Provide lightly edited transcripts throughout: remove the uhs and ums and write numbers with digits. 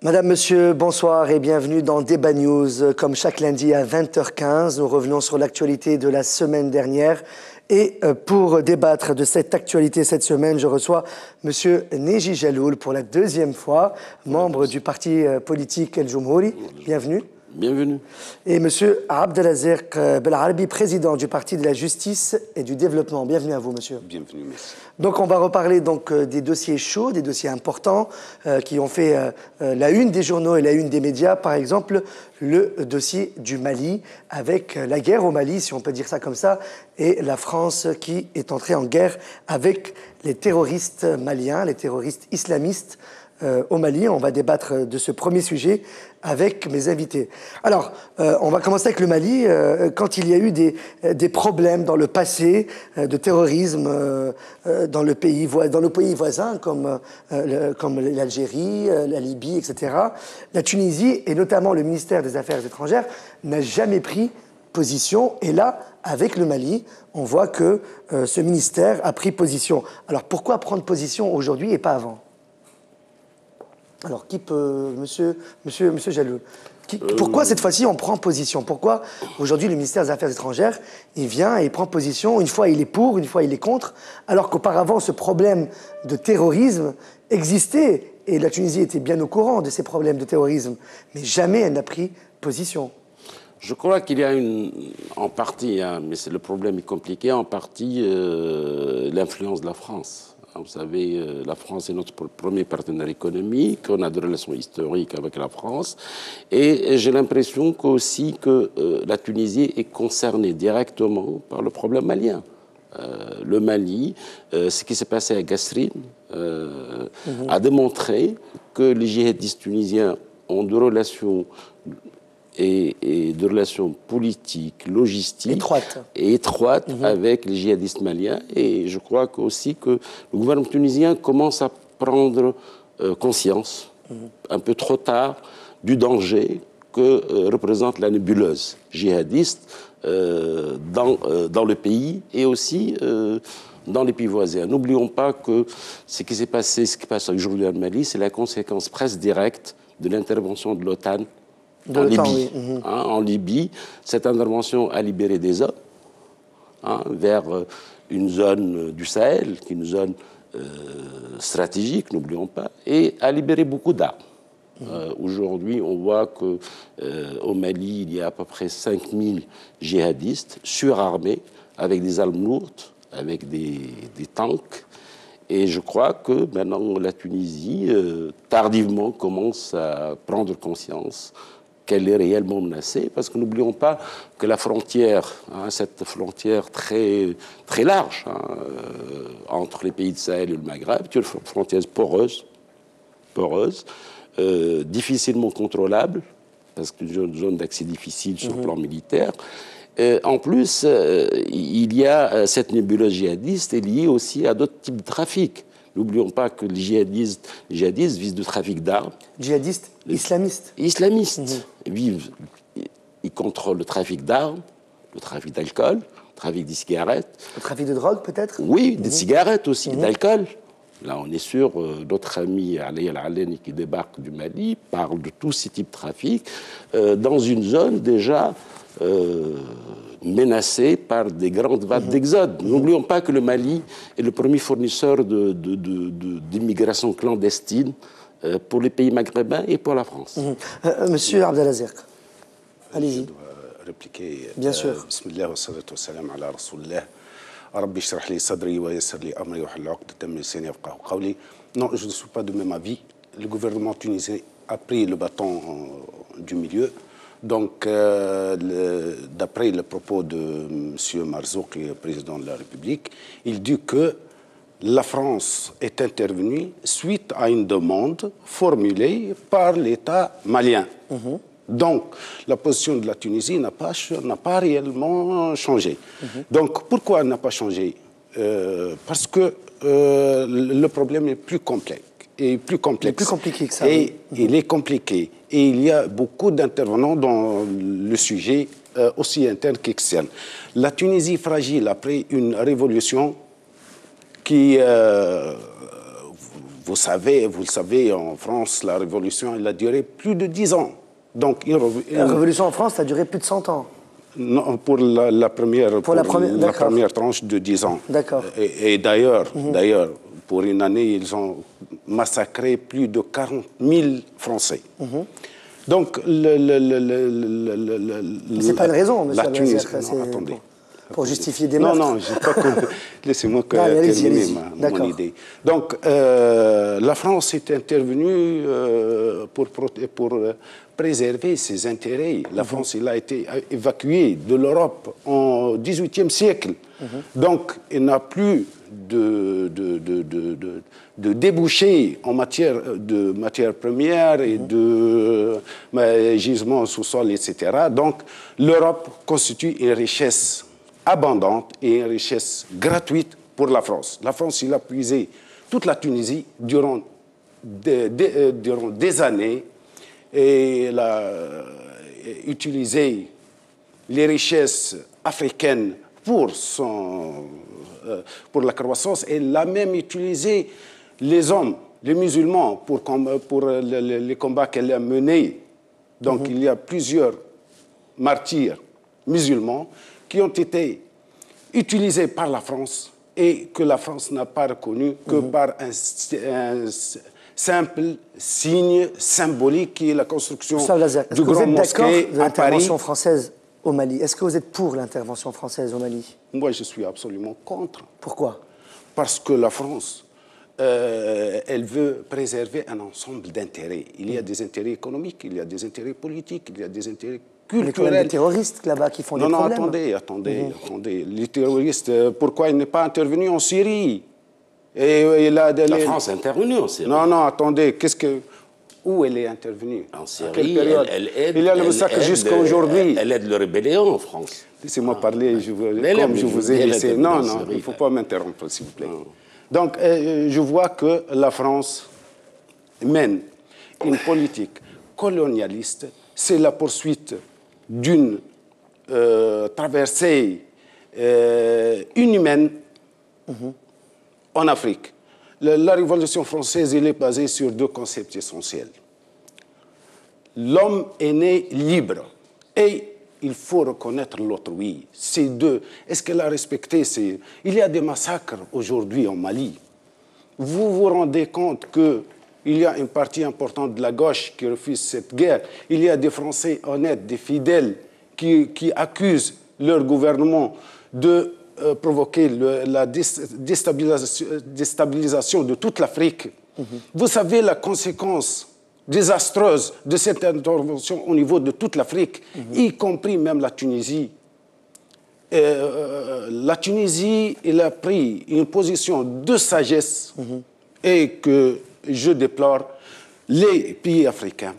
Madame, Monsieur, bonsoir et bienvenue dans Débat News. Comme chaque lundi à 20h15, nous revenons sur l'actualité de la semaine dernière. Et pour débattre de cette actualité cette semaine, je reçois Monsieur Neji Jaloul pour la deuxième fois, membre du parti politique El Joumhouri. Bienvenue. Bienvenue. Et Monsieur Abdelazek Belarabi, président du Parti de la Justice et du Développement. Bienvenue à vous, monsieur. Bienvenue, merci. Donc, on va reparler des dossiers chauds, des dossiers importants qui ont fait la une des journaux et la une des médias. Par exemple, le dossier du Mali, avec la guerre au Mali, si on peut dire ça comme ça, et la France qui est entrée en guerre avec les terroristes maliens, les terroristes islamistes au Mali. On va débattre de ce premier sujet avec mes invités. Alors, on va commencer avec le Mali. Quand il y a eu des problèmes dans le passé de terrorisme dans nos pays voisins comme l'Algérie, la Libye, etc., la Tunisie et notamment le ministère des Affaires étrangères n'a jamais pris position. Et là, avec le Mali, on voit que ce ministère a pris position. Alors, pourquoi prendre position aujourd'hui et pas avant ? Alors, qui peut, monsieur Jaloul, pourquoi cette fois-ci on prend position? Pourquoi aujourd'hui le ministère des Affaires étrangères, il vient et il prend position, une fois il est pour, une fois il est contre, alors qu'auparavant ce problème de terrorisme existait et la Tunisie était bien au courant de ces problèmes de terrorisme, mais jamais elle n'a pris position. Je crois qu'il y a en partie, mais le problème est compliqué, en partie l'influence de la France. Vous savez, la France est notre premier partenaire économique, on a des relations historiques avec la France, et j'ai l'impression aussi que la Tunisie est concernée directement par le problème malien. Le Mali, ce qui s'est passé à Gasserine, a démontré que les djihadistes tunisiens ont des relations et de relations politiques, logistiques étroites avec les djihadistes maliens. Et je crois aussi que le gouvernement tunisien commence à prendre conscience, un peu trop tard, du danger que représente la nébuleuse djihadiste dans le pays et aussi dans les pays voisins. N'oublions pas que ce qui s'est passé, ce qui passe aujourd'hui en Mali, c'est la conséquence presque directe de l'intervention de l'OTAN en Libye. Oui. En Libye, cette intervention a libéré des hommes vers une zone du Sahel, qui est une zone stratégique, n'oublions pas, et a libéré beaucoup d'armes. Aujourd'hui, on voit qu'au Mali, il y a à peu près 5000 djihadistes surarmés, avec des armes lourdes, avec des tanks. Et je crois que maintenant, la Tunisie, tardivement, commence à prendre conscience qu'elle est réellement menacée, parce que n'oublions pas que la frontière, cette frontière très, très large entre les pays de Sahel et le Maghreb, est une frontière poreuse, difficilement contrôlable, parce que c'est une zone d'accès difficile sur le plan militaire. En plus, il y a cette nébuleuse djihadiste est liée aussi à d'autres types de trafics. N'oublions pas que les djihadistes visent du trafic d'armes. Djihadistes islamistes. Islamistes ils contrôlent le trafic d'armes, le trafic d'alcool, le trafic des cigarettes. Le trafic de drogue, peut-être? Oui, des cigarettes aussi, d'alcool. Là, on est sûr, notre ami Ali Al-Aleni qui débarque du Mali parle de tous ces types de trafic dans une zone déjà menacée par des grandes vagues d'exode. N'oublions pas que le Mali est le premier fournisseur d'immigration clandestine pour les pays maghrébins et pour la France. Monsieur Abdelazek, allez-y. Je dois répliquer. Bien sûr. Bismillah wa salatu wa salam ala rasulillah. Rabbi shrah li sadri wa yassir li amri wa hlul 'uqdatan min lisani yafqahu qawli. Non, je ne suis pas de même avis. Le gouvernement tunisien a pris le bâton du milieu. Donc, d'après le propos de M. Marzouk, président de la République, il dit que la France est intervenue suite à une demande formulée par l'État malien. Donc, la position de la Tunisie n'a pas réellement changé. Donc, pourquoi elle n'a pas changé? Parce que le problème est plus complexe. Il est plus compliqué que ça. Et il est compliqué. Et il y a beaucoup d'intervenants dans le sujet, aussi interne qu'externe. La Tunisie fragile après une révolution qui vous le savez, en France, la révolution, elle a duré plus de 10 ans. Donc, la révolution en France, ça a duré plus de 100 ans. Non, pour la première tranche de 10 ans. D'accord. Et d'ailleurs, pour une année, ils ont massacré plus de 40 000 Français. Donc, c'est pas une raison, monsieur Tunisie. Non, attendez. Pour justifier des meurtres. Non, j'ai pas laissez-moi terminer mon idée. Donc, la France est intervenue pour préserver ses intérêts. La France, elle a été évacuée de l'Europe en XVIIIe siècle. Donc, il n'a plus de débouchés en matière de matières premières et de gisements sous-sol, etc. Donc, l'Europe constitue une richesse abondante et une richesse gratuite pour la France. La France, il a puisé toute la Tunisie durant des années et elle a utilisé les richesses africaines pour la croissance et elle a même utilisé les hommes, les musulmans, pour les combats qu'elle a menés. Donc il y a plusieurs martyrs musulmans qui ont été utilisés par la France et que la France n'a pas reconnu que par un simple signe symbolique qui est la construction du grand mosquée à Paris. L'intervention française au Mali. Est-ce que vous êtes pour l'intervention française au Mali? Moi, je suis absolument contre. Pourquoi? Parce que la France, elle veut préserver un ensemble d'intérêts. Il y a des intérêts économiques, il y a des intérêts politiques, il y a des intérêts culturels. Il y a des terroristes là-bas qui font des problèmes. Non, attendez. Les terroristes, pourquoi il n'est pas intervenu en Syrie? La France est intervenue en Syrie. Non, attendez, où elle est intervenue? En Syrie, elle aide. Il y a le massacre jusqu'à aujourd'hui. Elle aide le rébellion en France. Laissez-moi parler, comme je vous ai laissé. Non, il ne faut pas m'interrompre, s'il vous plaît. Donc, je vois que la France mène une politique colonialiste. C'est la poursuite d'une traversée inhumaine en Afrique. La Révolution française, elle est basée sur deux concepts essentiels. L'homme est né libre et il faut reconnaître l'autrui. Ces deux, est-ce qu'elle a respecté Il y a des massacres aujourd'hui en Mali. Vous vous rendez compte qu'il y a une partie importante de la gauche qui refuse cette guerre. Il y a des Français honnêtes, des fidèles, qui accusent leur gouvernement de provoquer la déstabilisation de toute l'Afrique. Vous savez la conséquence désastreuse de cette intervention au niveau de toute l'Afrique, y compris même la Tunisie. La Tunisie, elle a pris une position de sagesse et que je déplore les pays africains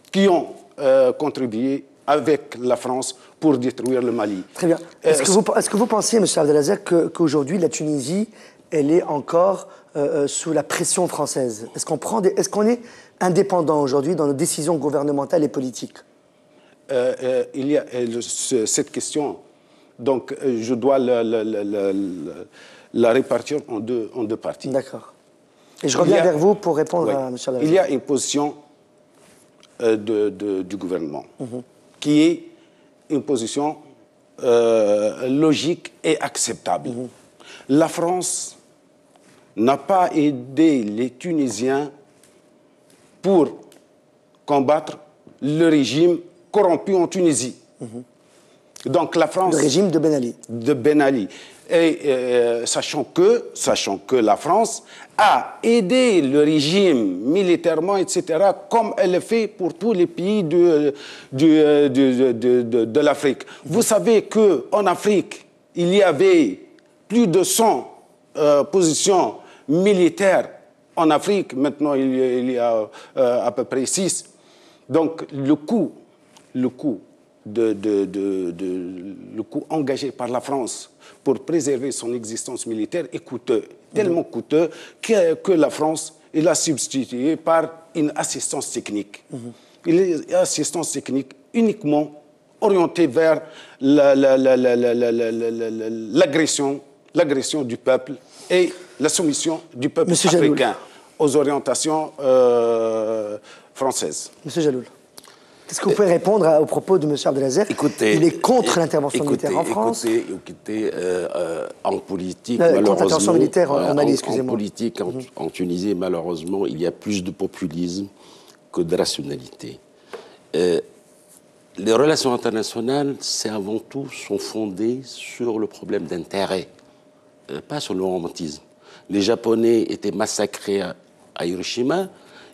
qui ont contribué avec la France pour détruire le Mali. Très bien. Est-ce que vous pensez, M. Abdelazek, qu'aujourd'hui, la Tunisie, elle est encore sous la pression française? Est-ce qu'on est indépendant aujourd'hui dans nos décisions gouvernementales et politiques? Il y a cette question, donc je dois la répartir en deux parties. D'accord. Et je reviens vers vous pour répondre à M. Abdelazek. Il y a une position du gouvernement qui est une position logique et acceptable. La France n'a pas aidé les Tunisiens pour combattre le régime corrompu en Tunisie. Donc la France... Le régime de Ben Ali. De Ben Ali. Et sachant que la France a aidé le régime militairement, etc., comme elle le fait pour tous les pays de l'Afrique. Vous savez qu'en Afrique, il y avait plus de 100 positions militaires en Afrique. Maintenant, il y a à peu près 6. Donc le coût engagé par la France pour préserver son existence militaire est coûteux, tellement coûteux que la France l'a substitué par une assistance technique. Une assistance technique uniquement orientée vers l'agression du peuple et la soumission du peuple africain. aux orientations françaises. Monsieur Jaloul, qu'est-ce que vous pouvez répondre aux propos de M. Abdelazer? Écoutez, il est contre l'intervention militaire en France. Écoutez, en politique, contre malheureusement... l'intervention militaire en Mali, excusez-moi. En politique, en Tunisie, malheureusement, il y a plus de populisme que de rationalité. Les relations internationales, c'est avant tout, sont fondées sur le problème d'intérêt, pas sur le romantisme. Les Japonais étaient massacrés à Hiroshima,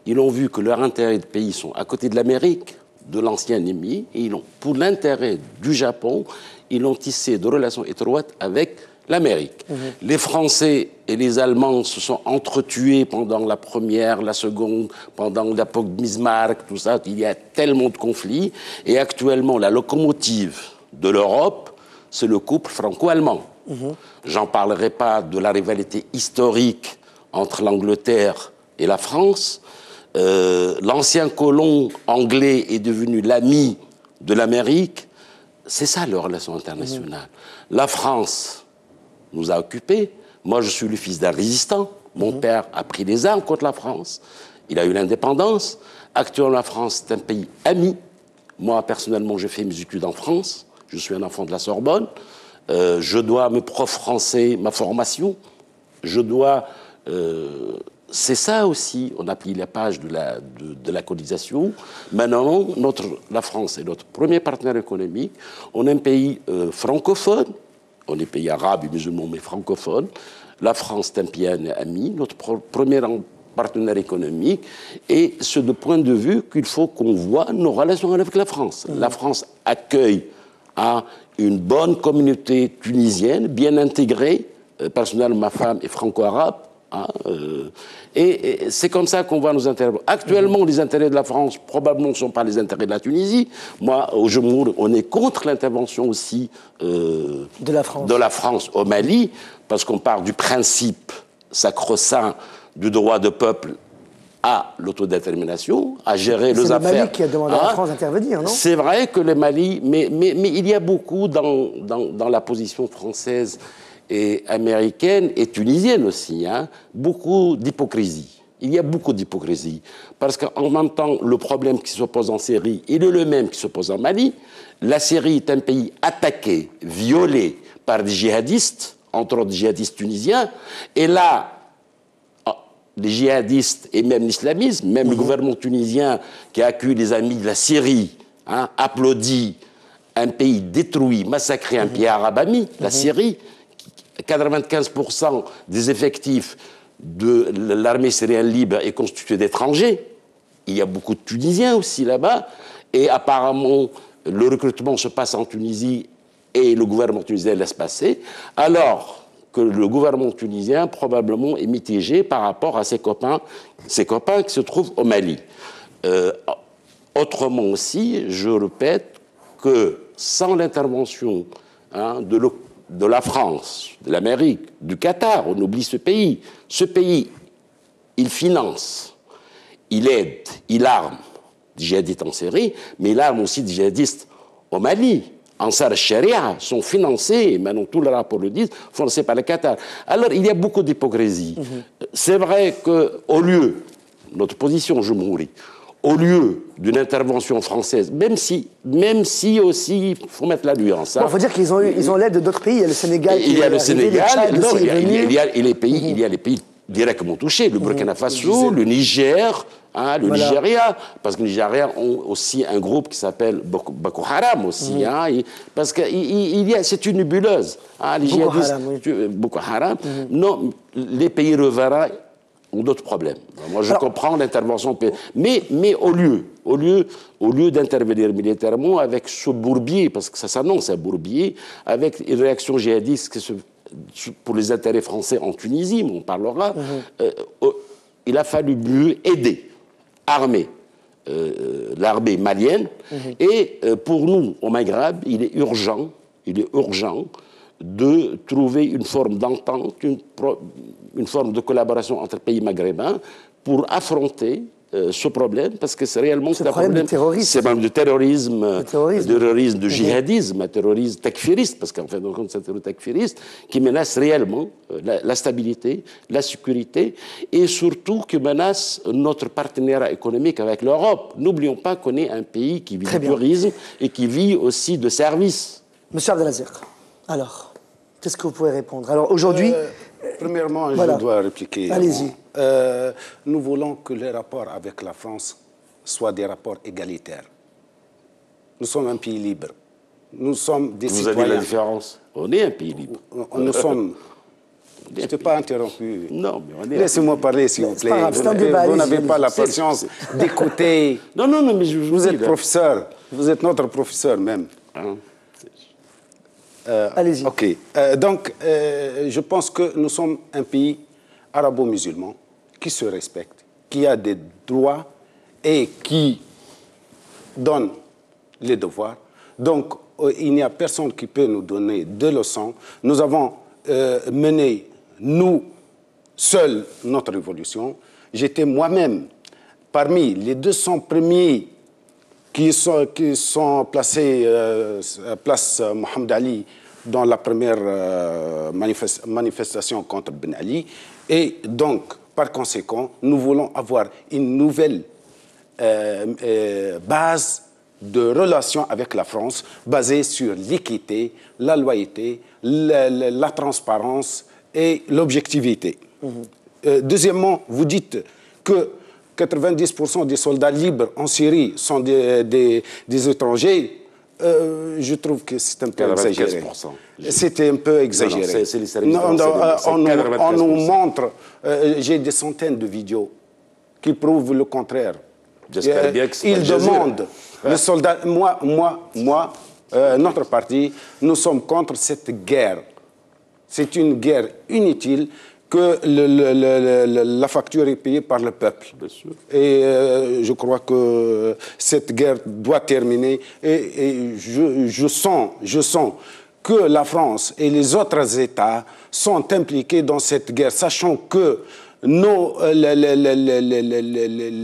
ils ont vu que leurs intérêts de pays sont à côté de l'Amérique, de l'ancien ennemi, et pour l'intérêt du Japon, ils ont tissé de relations étroites avec l'Amérique. Les Français et les Allemands se sont entretués pendant la première, la seconde, pendant l'époque Bismarck, tout ça. Il y a tellement de conflits. Et actuellement, la locomotive de l'Europe, c'est le couple franco-allemand. J'en parlerai pas de la rivalité historique entre l'Angleterre et la France. L'ancien colon anglais est devenu l'ami de l'Amérique. C'est ça, leur relation internationale. La France nous a occupés. Moi, je suis le fils d'un résistant. Mon père a pris les armes contre la France. Il a eu l'indépendance. Actuellement, la France est un pays ami. Moi, personnellement, j'ai fait mes études en France. Je suis un enfant de la Sorbonne. Je dois à mes profs français ma formation. Je dois... c'est ça aussi, on a plié la page de la colonisation. Maintenant, la France est notre premier partenaire économique. On est un pays francophone. On est pays arabe et musulman, mais francophone. La France est un pays ami, notre premier partenaire économique. Et c'est de point de vue qu'il faut qu'on voit nos relations avec la France. La France accueille une bonne communauté tunisienne, bien intégrée. Personnellement, ma femme est franco-arabe. Et c'est comme ça qu'on va nous interroger. Actuellement, les intérêts de la France, probablement, ne sont pas les intérêts de la Tunisie. Moi, au Jemour, on est contre l'intervention aussi de la France au Mali, parce qu'on part du principe sacro-saint du droit de peuple à l'autodétermination, à gérer les affaires. C'est le Mali qui a demandé à la France d'intervenir, non? C'est vrai que le Mali... Mais il y a beaucoup dans la position française et américaine et tunisienne aussi, beaucoup d'hypocrisie. Il y a beaucoup d'hypocrisie. Parce qu'en même temps, le problème qui se pose en Syrie, il est le même qui se pose en Mali. La Syrie est un pays attaqué, violé par des djihadistes, entre autres des djihadistes tunisiens. Et là, les djihadistes et même l'islamisme, même le gouvernement tunisien qui a accueilli les amis de la Syrie, applaudit un pays détruit, massacré, un pays arabe ami, la Syrie. 95% des effectifs de l'armée syrienne libre est constitué d'étrangers. Il y a beaucoup de Tunisiens aussi là-bas. Et apparemment, le recrutement se passe en Tunisie et le gouvernement tunisien laisse passer. Alors que le gouvernement tunisien, probablement, est mitigé par rapport à ses copains qui se trouvent au Mali. Autrement aussi, je répète que sans l'intervention de la France, de l'Amérique, du Qatar, on oublie ce pays. Ce pays, il finance, il aide, il arme des djihadistes en Syrie, mais il arme aussi des djihadistes au Mali. Ansar al-Sharia sont financés, et maintenant tous les rapports le disent, financés par le Qatar. Alors il y a beaucoup d'hypocrisie. C'est vrai qu'au lieu, notre position, je mouris, au lieu d'une intervention française, même si aussi, il faut mettre la nuance. Il faut dire qu'ils ont l'aide d'autres pays. Il y a le Sénégal. Il y a le Sénégal, il y a les pays directement touchés, le Burkina Faso, le Niger, le Nigeria, parce que les Nigériens ont aussi un groupe qui s'appelle Boko Haram aussi, parce que c'est une nébuleuse. Les djihadistes, Boko Haram, non, les pays riverains ont d'autres problèmes. Moi, je comprends l'intervention, mais au lieu d'intervenir militairement avec ce bourbier, parce que ça s'annonce un bourbier, avec une réaction djihadiste pour les intérêts français en Tunisie, on parlera, il a fallu mieux aider, armer l'armée malienne, et pour nous, au Maghreb, il est urgent de trouver une forme d'entente, une forme de collaboration entre pays maghrébins pour affronter ce problème, parce que c'est réellement un problème de terrorisme. C'est un problème de terrorisme, de djihadisme, un terrorisme takfiriste, parce qu'en fin de compte, c'est un terrorisme takfiriste qui menace réellement la stabilité, la sécurité, et surtout qui menace notre partenariat économique avec l'Europe. N'oublions pas qu'on est un pays qui vit du tourisme et qui vit aussi de services. Monsieur Abdelaziz, alors, qu'est-ce que vous pouvez répondre? Alors aujourd'hui... Premièrement, voilà. Je dois répliquer. Allez-y. Nous voulons que les rapports avec la France soient des rapports égalitaires. Nous sommes un pays libre. Nous sommes des citoyens. Vous avez la différence. On est un pays libre. Nous sommes... Je ne t'ai pas interrompu. Non, mais on est... Laissez-moi parler, s'il vous plaît. Vous n'avez pas la patience d'écouter. Non, mais vous êtes professeur. Vous êtes notre professeur même. Allez-y. OK. Donc, je pense que nous sommes un pays arabo-musulman qui se respecte, qui a des droits et qui donne les devoirs. Donc, il n'y a personne qui peut nous donner de leçons. Nous avons mené, nous, seuls, notre révolution. J'étais moi-même parmi les 200 premiers qui sont placés à place Mohamed Ali dans la première manifestation contre Ben Ali. Et donc, par conséquent, nous voulons avoir une nouvelle base de relations avec la France basée sur l'équité, la loyauté, la transparence et l'objectivité. Deuxièmement, vous dites que 90% des soldats libres en Syrie sont des étrangers. Je trouve que c'est un peu exagéré. C'était un peu exagéré. On nous montre, j'ai des centaines de vidéos qui prouvent le contraire. J'espère bien que c'est ils demandent, les soldats, notre parti, nous sommes contre cette guerre. C'est une guerre inutile que la facture est payée par le peuple. Et je crois que cette guerre doit terminer. Et je sens que la France et les autres États sont impliqués dans cette guerre, sachant que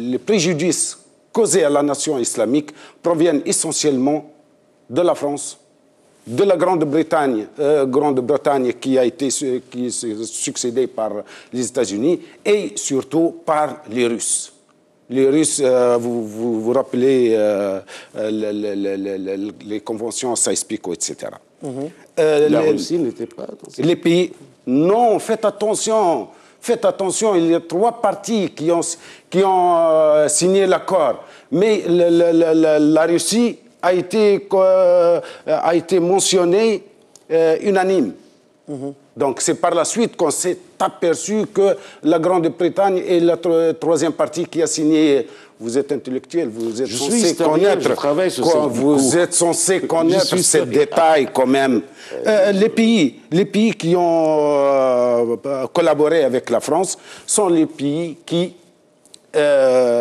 les préjudices causés à la nation islamique proviennent essentiellement de la France, de la Grande-Bretagne qui s'est succédée par les États-Unis et surtout par les Russes. Les Russes, vous vous rappelez les conventions Sykes-Picot, etc. La Russie n'était pas dans cette... Les pays... Non, faites attention. Faites attention, il y a 3 partis qui ont signé l'accord. Mais la Russie a été mentionnée unanime. Donc c'est par la suite qu'on s'est aperçu que la Grande-Bretagne est la 3e partie qui a signé. Vous êtes intellectuel, vous êtes censé connaître. Vous êtes censé connaître ces détails quand même. Les pays qui ont collaboré avec la France sont les pays qui,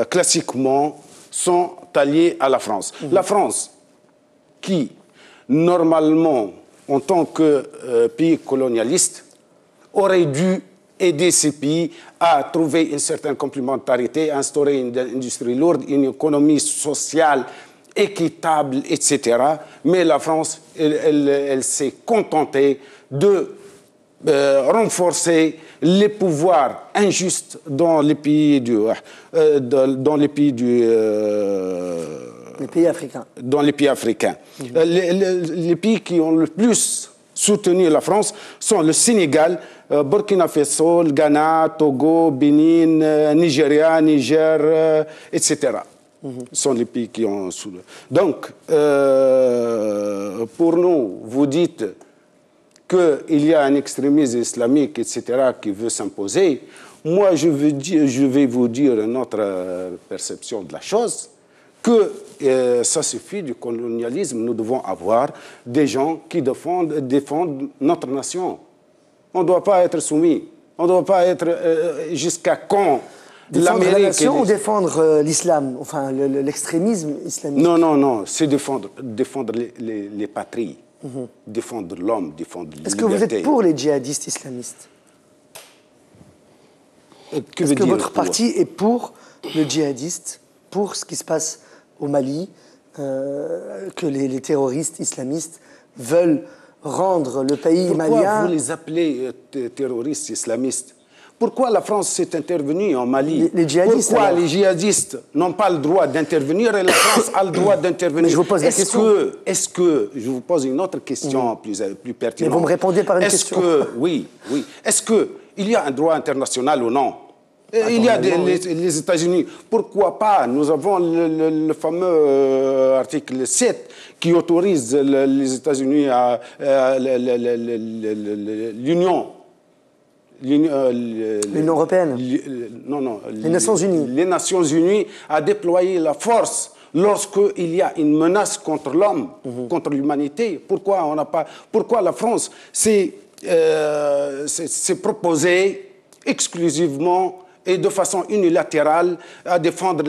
classiquement, sont alliés à la France. La France, qui, normalement, en tant que pays colonialiste, aurait dû aider ces pays à trouver une certaine complémentarité, à instaurer une industrie lourde, une économie sociale équitable, etc. Mais la France, elle s'est contentée de renforcer les pouvoirs injustes dans les pays africains. Dans les pays africains. Les pays qui ont le plus soutenu la France sont le Sénégal, Burkina Faso, le Ghana, Togo, Bénin, Nigeria, Niger, etc. Ce sont les pays qui ont soutenu. Donc, pour nous, vous dites qu'il y a un extrémisme islamique, etc., qui veut s'imposer. Moi, je vais vous dire notre perception de la chose, que ça suffit du colonialisme. Nous devons avoir des gens qui défendent notre nation. On ne doit pas être soumis. On ne doit pas être... jusqu'à quand défendre la nation ou défendre l'islam, enfin l'extrémisme islamique? Non, c'est défendre les patries. Défendre l'homme, défendre la liberté. Est-ce que vous êtes pour les djihadistes islamistes? Est-ce que votre parti est pour le djihadiste pour ce qui se passe au Mali, que les terroristes islamistes veulent rendre le pays malien... Pourquoi vous les appelez terroristes islamistes? Pourquoi la France s'est intervenue en Mali? Les djihadistes, pourquoi alors les djihadistes n'ont pas le droit d'intervenir et la France a le droit d'intervenir? Mais je vous pose la question. Est-ce que, je vous pose une autre question plus pertinente. Mais vous me répondez par une question. Oui. Est-ce qu'il y a un droit international ou non? Il y a les États-Unis. Pourquoi pas? Nous avons le fameux article 7 qui autorise les États-Unis à l'Union européenne. Les Nations Unies. Les Nations Unies à déployer la force lorsqu'il y a une menace contre l'homme, contre l'humanité. Pourquoi la France s'est proposée exclusivement et de façon unilatérale à défendre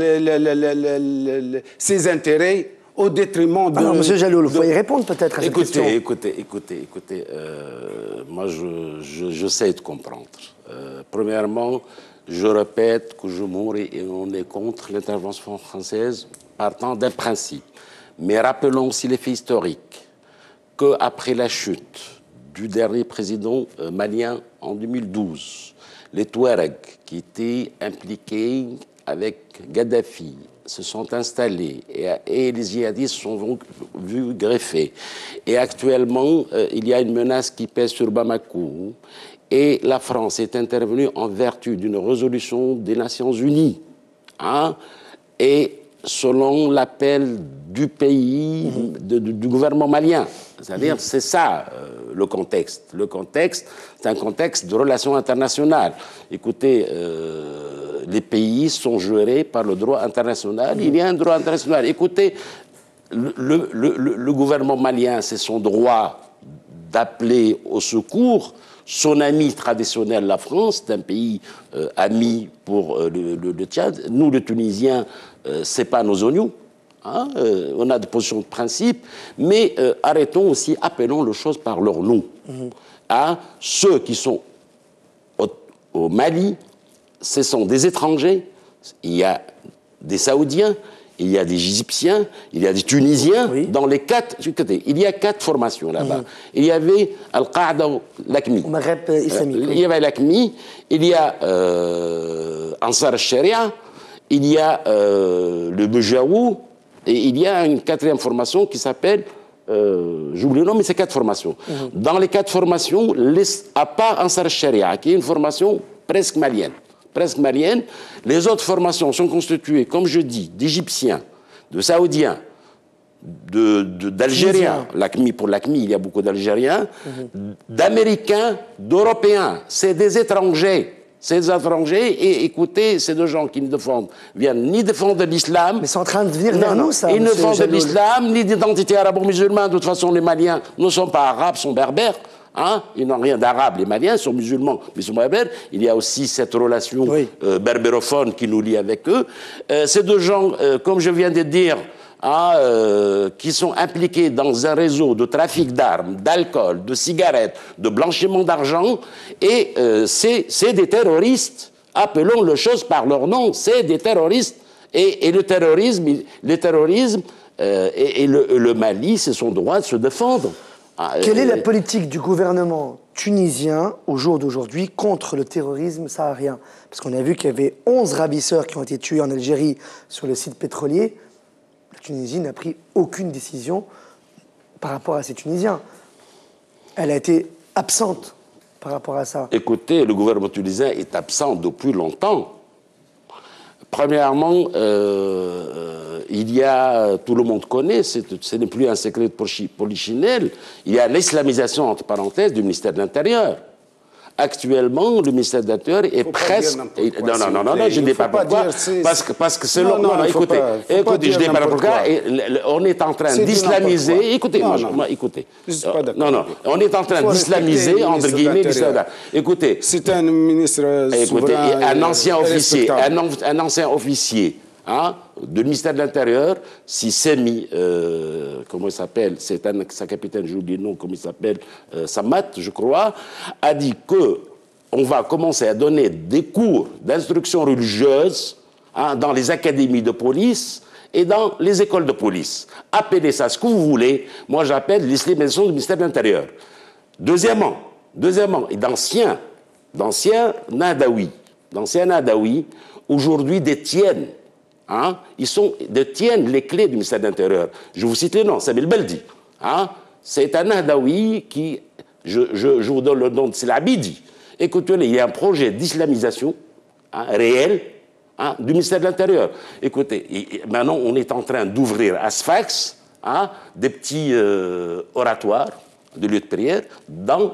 ses intérêts au détriment de... Alors, Monsieur Jalloul, vous pouvez répondre peut-être à cette question. Écoutez, moi j'essaie de comprendre. Premièrement, je répète que je mourrai et on est contre l'intervention française partant d'un principe. Mais rappelons aussi les faits historiques, qu'après la chute du dernier président malien en 2012, les Touaregs qui étaient impliqués avec Kadhafi se sont installés et les djihadistes sont vus greffer. Et actuellement, il y a une menace qui pèse sur Bamako et la France est intervenue en vertu d'une résolution des Nations Unies. Et selon l'appel du pays, du gouvernement malien. C'est-à-dire, c'est ça le contexte. Le contexte, c'est un contexte de relations internationales. Écoutez, les pays sont gérés par le droit international. Il y a un droit international. Écoutez, le gouvernement malien, c'est son droit d'appeler au secours son ami traditionnel, la France, c'est un pays ami pour le Tchad. Nous, les Tunisiens, c'est pas nos oignons. On a des positions de principe, mais arrêtons aussi, appelons les choses par leur nom. Ceux qui sont au Mali, ce sont des étrangers. Il y a des Saoudiens, il y a des Égyptiens, il y a des Tunisiens. Oui. Dans les quatre, il y a 4 formations là-bas. Il y avait Al-Qaïda, l'AQMI. Au Maghreb islamique. Il y avait l'AQMI, il y a Ansar al-Sharia, il y a le Bujaou, et il y a une 4e formation qui s'appelle, j'oublie le nom, mais c'est 4 formations. Dans les 4 formations, à part Ansar al-Sharia, qui est une formation presque malienne, les autres formations sont constituées, comme je dis, d'Égyptiens, de Saoudiens, d'Algériens, pour l'AQMI, il y a beaucoup d'Algériens, d'Américains, d'Européens, c'est des étrangers. Et écoutez, c'est des gens qui ne viennent ni défendre l'islam. Mais c'est en train de venir vers nous, ça. Ils ne défendent l'islam, ni d'identité arabo-musulmane. De toute façon, les Maliens ne sont pas arabes, sont berbères. Ils n'ont rien d'arabe, les Maliens sont musulmans, mais sont berbères. Il y a aussi cette relation berbérophone qui nous lie avec eux. C'est des gens, comme je viens de dire, qui sont impliqués dans un réseau de trafic d'armes, d'alcool, de cigarettes, de blanchiment d'argent, et c'est des terroristes. Appelons les choses par leur nom, c'est des terroristes. Et le terrorisme, et le Mali, c'est son droit de se défendre. Quelle est la politique du gouvernement tunisien au jour d'aujourd'hui contre le terrorisme saharien? Parce qu'on a vu qu'il y avait 11 ravisseurs qui ont été tués en Algérie sur le site pétrolier. La Tunisie n'a pris aucune décision par rapport à ces Tunisiens. Elle a été absente par rapport à ça. Écoutez, le gouvernement tunisien est absent depuis longtemps. Premièrement, il y a, tout le monde connaît, ce n'est plus un secret de polichinelle, il y a l'islamisation, entre parenthèses, du ministère de l'Intérieur. Actuellement, le ministère de l'Intérieur est presque... Non, je ne dis pas pourquoi. Parce que c'est... Non, écoutez, je ne dis pas pourquoi. On est en train d'islamiser... Écoutez, écoutez. Non, on est en train d'islamiser, entre guillemets, écoutez... C'est un ministre souverain... Un ancien officier du ministère de l'Intérieur, si Semi, comment il s'appelle, c'est sa capitaine, j'ai oublié le nom, comment il s'appelle, Samat, je crois, a dit qu'on va commencer à donner des cours d'instruction religieuse hein, dans les académies de police et dans les écoles de police. Appelez ça ce que vous voulez. Moi, j'appelle l'islamisation du ministère de l'Intérieur. Deuxièmement, et d'anciens Nadawi, aujourd'hui détiennent, hein, détiennent les clés du ministère de l'Intérieur. Je vous cite les noms, Samir Beldi. Hein, c'est un Nadawi qui, je vous donne le nom de Silabidi. Écoutez, il y a un projet d'islamisation, hein, réel, hein, du ministère de l'Intérieur. Écoutez, maintenant, on est en train d'ouvrir à Sfax, hein, des petits oratoires, des lieux de prière, dans,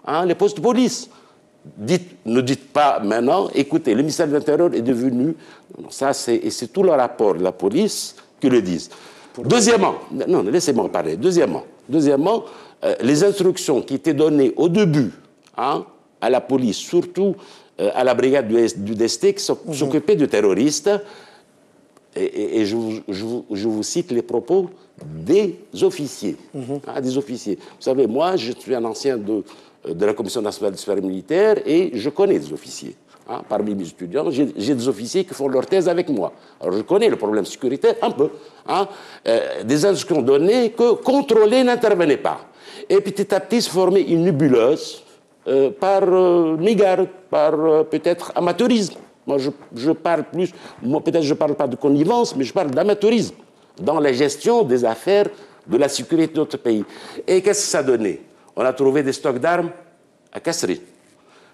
hein, les postes de police. Ne dites pas maintenant, écoutez, le ministère de l'Intérieur est devenu... Ça, c'est tout le rapport de la police qui le disent. Deuxièmement, non, laissez-moi parler. Deuxièmement, les instructions qui étaient données au début, hein, à la police, surtout à la brigade du DST qui s'occupait de terroristes, et je vous cite les propos des officiers. Hein, des officiers. Vous savez, moi, je suis un ancien de la Commission nationale des sphères militaires et je connais des officiers. Hein, parmi mes étudiants, j'ai des officiers qui font leur thèse avec moi. Alors, je connais le problème sécuritaire un peu. Hein, des instructions données que contrôler n'intervenait pas. Et petit à petit, se formait une nébuleuse par mégarde, par peut-être amateurisme. Moi, je parle plus, peut-être je ne parle pas de connivence, mais je parle d'amateurisme dans la gestion des affaires de la sécurité de notre pays. Et qu'est-ce que ça donnait? On a trouvé des stocks d'armes à Kassri,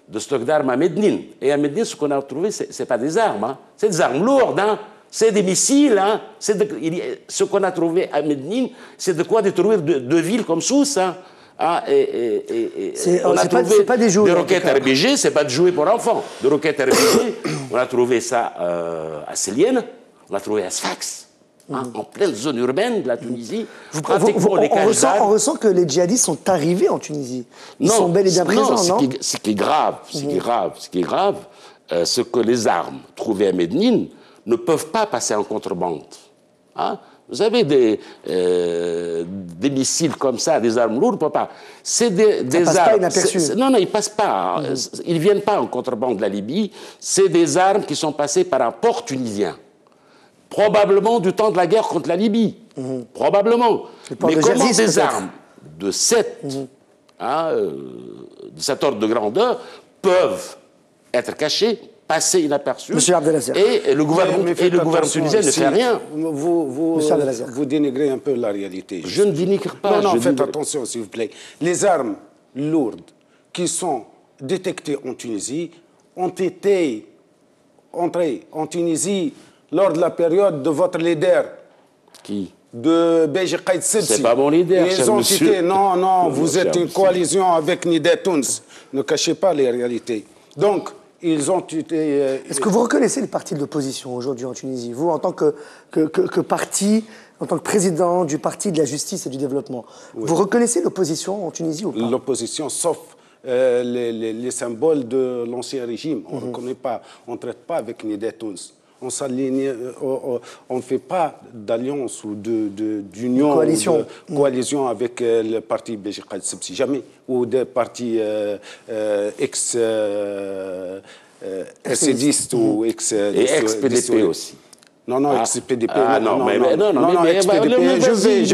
des stocks d'armes à Mednine. Et à Mednine, ce qu'on a trouvé, ce n'est pas des armes, hein. C'est des armes lourdes, hein. C'est des missiles. Hein. Ce qu'on a trouvé à Mednine, c'est de quoi détruire deux villes comme Sousse. Hein. Ah, on a trouvé pas des roquettes RPG, c'est pas de jouets pour enfants. Des roquettes RPG, on a trouvé ça à Célienne, on a trouvé à Sfax, hein, en pleine zone urbaine de la Tunisie. On ressent que les djihadistes sont arrivés en Tunisie. Ils sont bel et bien présents, non? Ce qui est grave, c'est que les armes trouvées à Mednine ne peuvent pas passer en contrebande. Hein? Vous avez des missiles comme ça, des armes lourdes, pas. C'est des armes. Non, ils ne passent pas. Ils ne viennent pas en contrebande de la Libye. C'est des armes qui sont passées par un port tunisien. Probablement du temps de la guerre contre la Libye. Probablement. Mais comment des armes de cet ordre de grandeur peuvent être cachées, passer inaperçu, et le gouvernement tunisien ne fait rien. Vous dénigrez un peu la réalité. Je ne dénigre pas. Non, faites attention, s'il vous plaît. Les armes lourdes qui sont détectées en Tunisie ont été entrées en Tunisie lors de la période de votre leader. Qui? De Beji Qaïd Sebsi. C'est pas mon leader, ils ont cité, non, vous êtes une coalition avec Nida Touns. Ne cachez pas les réalités. Donc, ils ont été... Est-ce que vous reconnaissez le parti de l'opposition aujourd'hui en Tunisie? Vous, en tant que parti, en tant que président du parti de la justice et du développement, vous reconnaissez l'opposition en Tunisie ou pas? L'opposition, sauf les symboles de l'ancien régime. On ne reconnaît pas, on ne traite pas avec Nida Touns. On ne fait pas d'alliance ou d'union, coalition avec le parti Beji Qaïd Sebsi, jamais, ou des partis ex-RCDistes ou ex-PDP aussi. Non, ex-PDP. Non, ex-PDP. Je vais.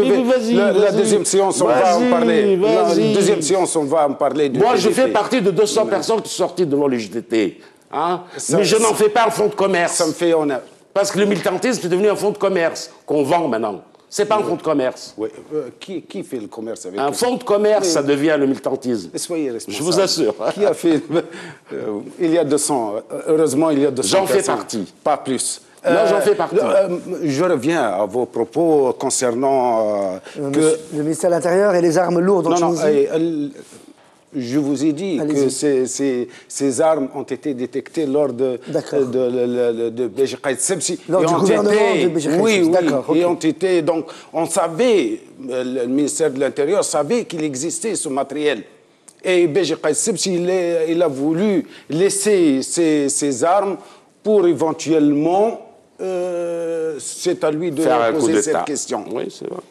La deuxième séance, on va en parler. La deuxième séance, on va en parler. Moi, je fais partie de 200 personnes qui sont sorties devant le JTT. Hein? Mais je n'en fais pas un fonds de commerce. Ça me fait honneur. Parce que le militantisme est devenu un fonds de commerce qu'on vend maintenant. Ce n'est pas un fonds de commerce. Oui. Qui fait le commerce avec un fonds de commerce, ça devient le militantisme. Soyez responsable. Je vous assure. Qui a fait il y a 200. Heureusement, il y a 200. J'en fais partie. Pas plus. Non, j'en fais partie. Je reviens à vos propos concernant... le ministère de l'Intérieur et les armes lourdes en Tunisie. Je vous ai dit que ces armes ont été détectées lors de Beji Qaïd Sebsi. Lors du gouvernement de Beji Qaïd Sebsi. D'accord. Et ont été... Donc, on savait, le ministère de l'Intérieur savait qu'il existait ce matériel. Et Beji Qaïd Sebsi, il a voulu laisser ces armes pour éventuellement... c'est à lui de poser cette question. Oui, c'est vrai.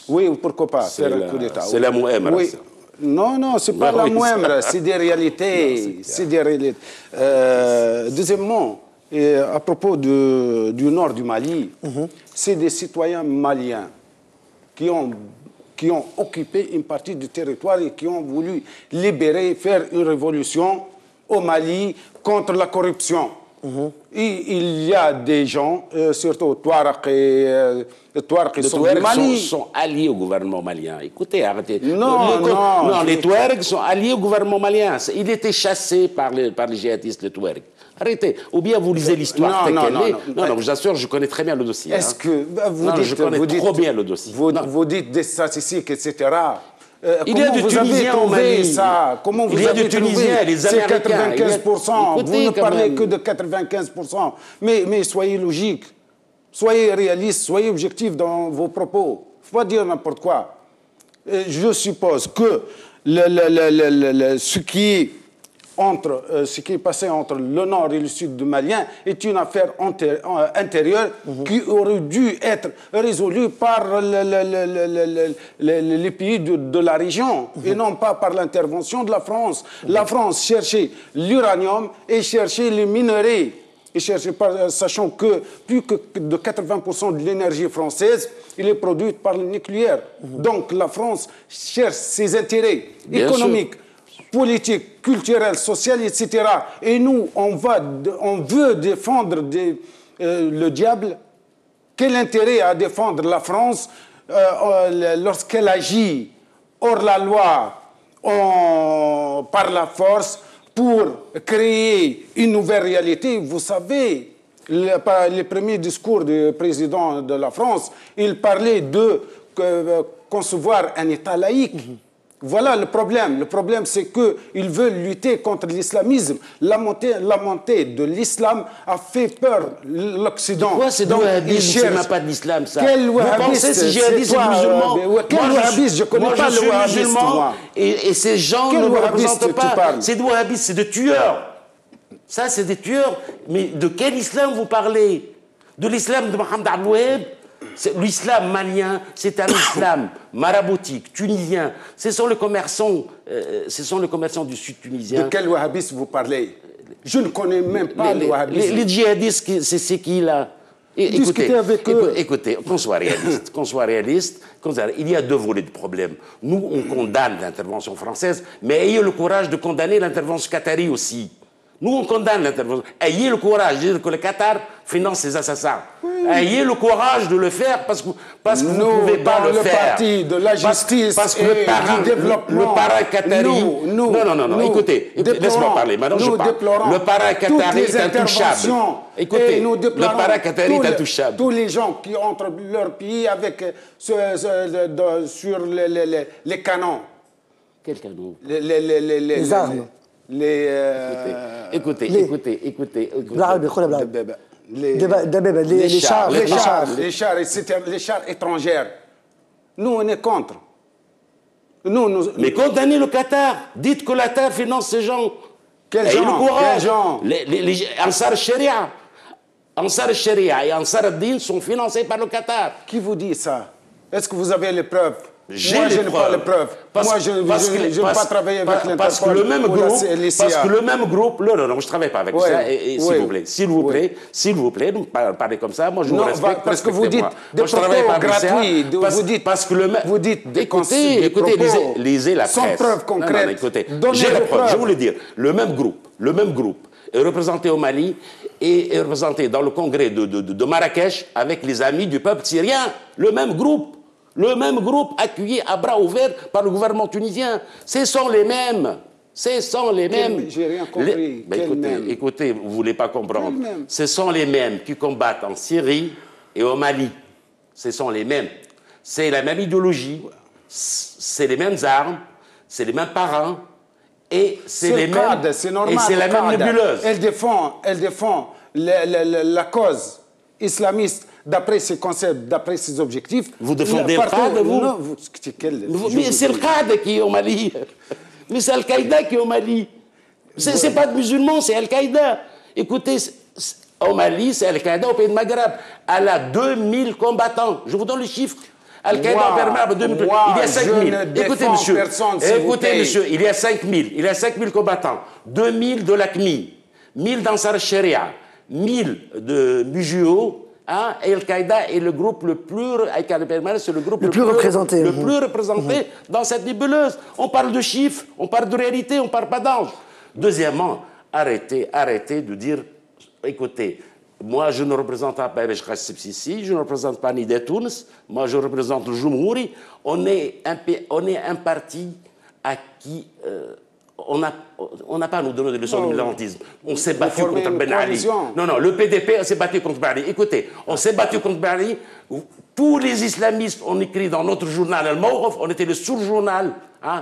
Oui, pourquoi pas faire un coup d'État. C'est la Mouemra. Oui. Non, c'est pas la Mouemra, c'est des réalités. C'est des réalités. Deuxièmement, Et à propos du nord du Mali, c'est des citoyens maliens qui ont occupé une partie du territoire et qui ont voulu libérer, faire une révolution au Mali contre la corruption. Et il y a des gens, surtout Touareg et les sont alliés au gouvernement malien. Écoutez, arrêtez. Non, les Touaregs sont alliés au gouvernement malien. Il était chassé par les djihadistes, les Touaregs. Arrêtez. Ou bien vous lisez l'histoire telle qu'elle est. Non, je vous assure, je connais très bien le dossier. Est-ce que je connais trop bien le dossier. Vous dites des statistiques, etc. Il y a des Tunisiens au Mali. Ça? Comment vous avez trouvé les Américains. C'est 95%. Vous ne parlez que de 95%. Mais soyez logique, soyez réaliste, soyez objectif dans vos propos. Il ne faut pas dire n'importe quoi. Je suppose que ce qui est passé entre le nord et le sud du Malien est une affaire intérieure qui aurait dû être résolue par les pays de la région et non pas par l'intervention de la France. La France cherchait l'uranium et cherchait les minerais. Et sachant que plus que de 80% de l'énergie française, il est produite par le nucléaire. Donc la France cherche ses intérêts économiques, politique, culturelle, sociale, etc. Et nous, on veut défendre le diable. Quel intérêt à défendre la France lorsqu'elle agit hors la loi, par la force, pour créer une nouvelle réalité? Vous savez, les premiers discours du président de la France, il parlait de concevoir un État laïque. Voilà le problème. Le problème, c'est qu'ils veulent lutter contre l'islamisme. La montée de l'islam a fait peur l'Occident. Quoi, c'est du wahhabisme, c'est même pas de l'islam, ça. Quel wahhabisme? Vous pensez si djihadiste et musulman? Quel wahhabisme? Je connais pas le wahhabisme, moi. Et ces gens ne me représentent pas. C'est de wahhabistes, c'est de tueurs. Ça, c'est des tueurs. Mais de quel islam vous parlez? De l'islam de Mohamed Aboueb? L'islam malien, c'est un islam maraboutique, tunisien. Ce sont les commerçants du sud tunisien. De quel wahhabisme vous parlez? Je ne connais même pas le wahhabisme. Les djihadistes, c'est qui là? Discutez avec eux. Écoutez, qu'on soit réaliste, il y a deux volets du problème. Nous, on condamne l'intervention française, mais ayez le courage de condamner l'intervention qatari aussi. Nous, on condamne l'intervention. Ayez le courage de dire que le Qatar finance ces assassins. Oui. Ayez le courage de le faire parce que vous ne pouvez pas le faire. Parti de la justice parce que du développement. Le parrain qatari... Non, écoutez, laisse-moi parler. Maintenant, je parle. Le parrain qatari est intouchable. Écoutez, le parrain qatari est intouchable. Tous les gens qui entrent leur pays avec sur les canons. Quels canons? Les armes. Écoutez. Les chars étrangers. Nous, on est contre. Mais condamnez le Qatar. Dites que le Qatar finance ces gens. Quels gens? Les Ansar Sharia. Ansar Sharia et Ansar ad-Din sont financés par le Qatar. Qui vous dit ça? Est-ce que vous avez les preuves? Moi, je n'ai pas les preuves. Moi, je ne veux pas travailler avec l'Interpol. Parce que le même groupe... Non, je ne travaille pas avec ça. S'il vous plaît, donc parlez comme ça. Moi, je vous respecte. Parce que vous dites des propos gratuits. Vous dites des propos lisez la presse. Sans preuves concrètes. Écoutez, j'ai la preuve. Je voulais dire, le même groupe est représenté au Mali et est représenté dans le congrès de Marrakech avec les amis du peuple syrien. Le même groupe accueilli à bras ouverts par le gouvernement tunisien. Ce sont les mêmes. J'ai rien compris. Écoutez, vous ne voulez pas comprendre. Ce sont les mêmes qui combattent en Syrie et au Mali. Ce sont les mêmes. C'est la même idéologie, c'est les mêmes armes, c'est les mêmes parents. Et c'est les mêmes. C'est normal. Et c'est la même nébuleuse. Elle défend la cause islamiste d'après ses concepts, d'après ses objectifs. Vous défendez le Qad, vous? Non, mais c'est le Qad qui est au Mali. Mais c'est Al-Qaïda qui est au Mali. C'est pas de musulmans, c'est Al-Qaïda. Écoutez, au Mali, c'est Al-Qaïda au pays de Maghreb. Elle a 2000 combattants. Je vous donne les chiffres. Al-Qaïda permet 2000. Il y a 5000. Écoutez, monsieur, il y a 5000. Il y a 5000 combattants. 2000 de l'AQMI, 1000 d'Ansar Sharia, 1000 de musulmans. Hein, et Al-Qaïda est le groupe le plus, c'est le groupe le plus représenté, dans cette nébuleuse. On parle de chiffres, on parle de réalité, on ne parle pas d'ange. Deuxièmement, arrêtez de dire, écoutez, moi je ne représente pas Bebesh Qassib Sissi, je ne représente pas Nida Tunis, moi je représente le Jumhouri. On est un parti à qui on n'a pas à nous donner des leçons de militantisme. On s'est battu contre Ben Ali. Non, le PDP s'est battu contre Ben Ali. Écoutez, on s'est battu contre Ben Ali. Tous les islamistes ont écrit dans notre journal Al-Mawqif, on était le seul journal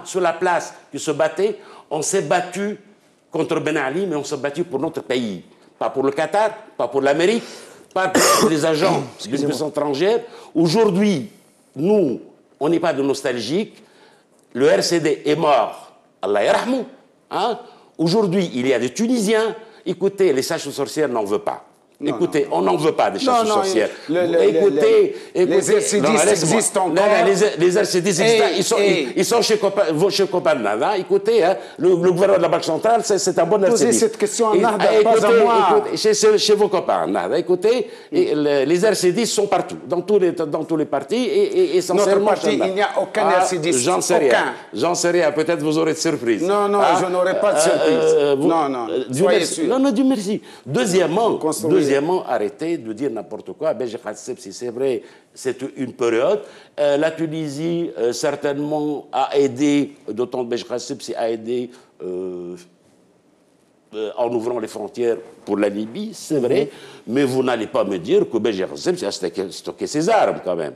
sur la place qui se battait. On s'est battu contre Ben Ali, mais on s'est battu pour notre pays. Pas pour le Qatar, pas pour l'Amérique, pas pour les agents d'une puissance étrangère. Aujourd'hui, nous, on n'est pas de nostalgiques. Le RCD est mort. Allah yarhamou. Aujourd'hui, il y a des Tunisiens. Écoutez, les sages sorcières n'en veulent pas. Écoutez, on n'en veut pas des chasses sorcières. Écoutez, les RCDistes existent encore. Les RCDistes existent. Ils sont chez Copan. Écoutez, le gouvernement de la Banque centrale, c'est un bon RCD. Posez cette question à Nahda, pas à moi. Chez vos copains, Nahda. Écoutez, les RCDistes sont partout, dans tous les partis. Et notre parti, il n'y a aucun RCDiste. J'en sais rien. J'en sais rien. Peut-être vous aurez de surprise. Non, je n'aurai pas de surprise. Non, soyez sûr. Non, Dieu merci. Deuxièmement, arrêtez de dire n'importe quoi. Si c'est vrai, c'est une période. La Tunisie, certainement, a aidé, d'autant que Beji a aidé en ouvrant les frontières pour la Libye, c'est vrai. Mais vous n'allez pas me dire que Beji a stocké ses armes, quand même.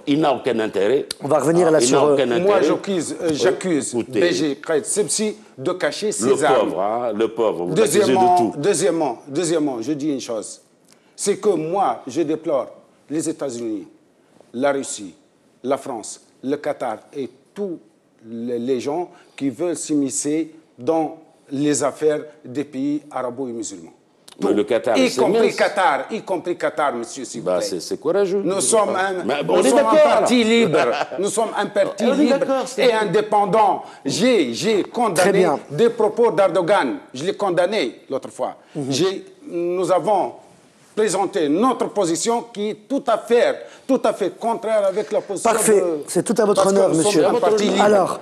Il n'a aucun intérêt. On va revenir là-dessus. Moi, j'accuse Beji de cacher ses armes. Le pauvre, vous l'accusez de tout. Deuxièmement, je dis une chose. C'est que moi, je déplore les États-Unis, la Russie, la France, le Qatar et tous les gens qui veulent s'immiscer dans les affaires des pays arabo et musulmans. Le Qatar, y compris Qatar, monsieur, s'il vous plaît. C'est courageux. Nous sommes un parti libre. Nous sommes un parti libre et indépendant. J'ai condamné des propos d'Erdogan. Je l'ai condamné l'autre fois. Nous avons présenté notre position qui est tout à fait contraire avec la position. Parfait, c'est tout à votre honneur, monsieur. Alors,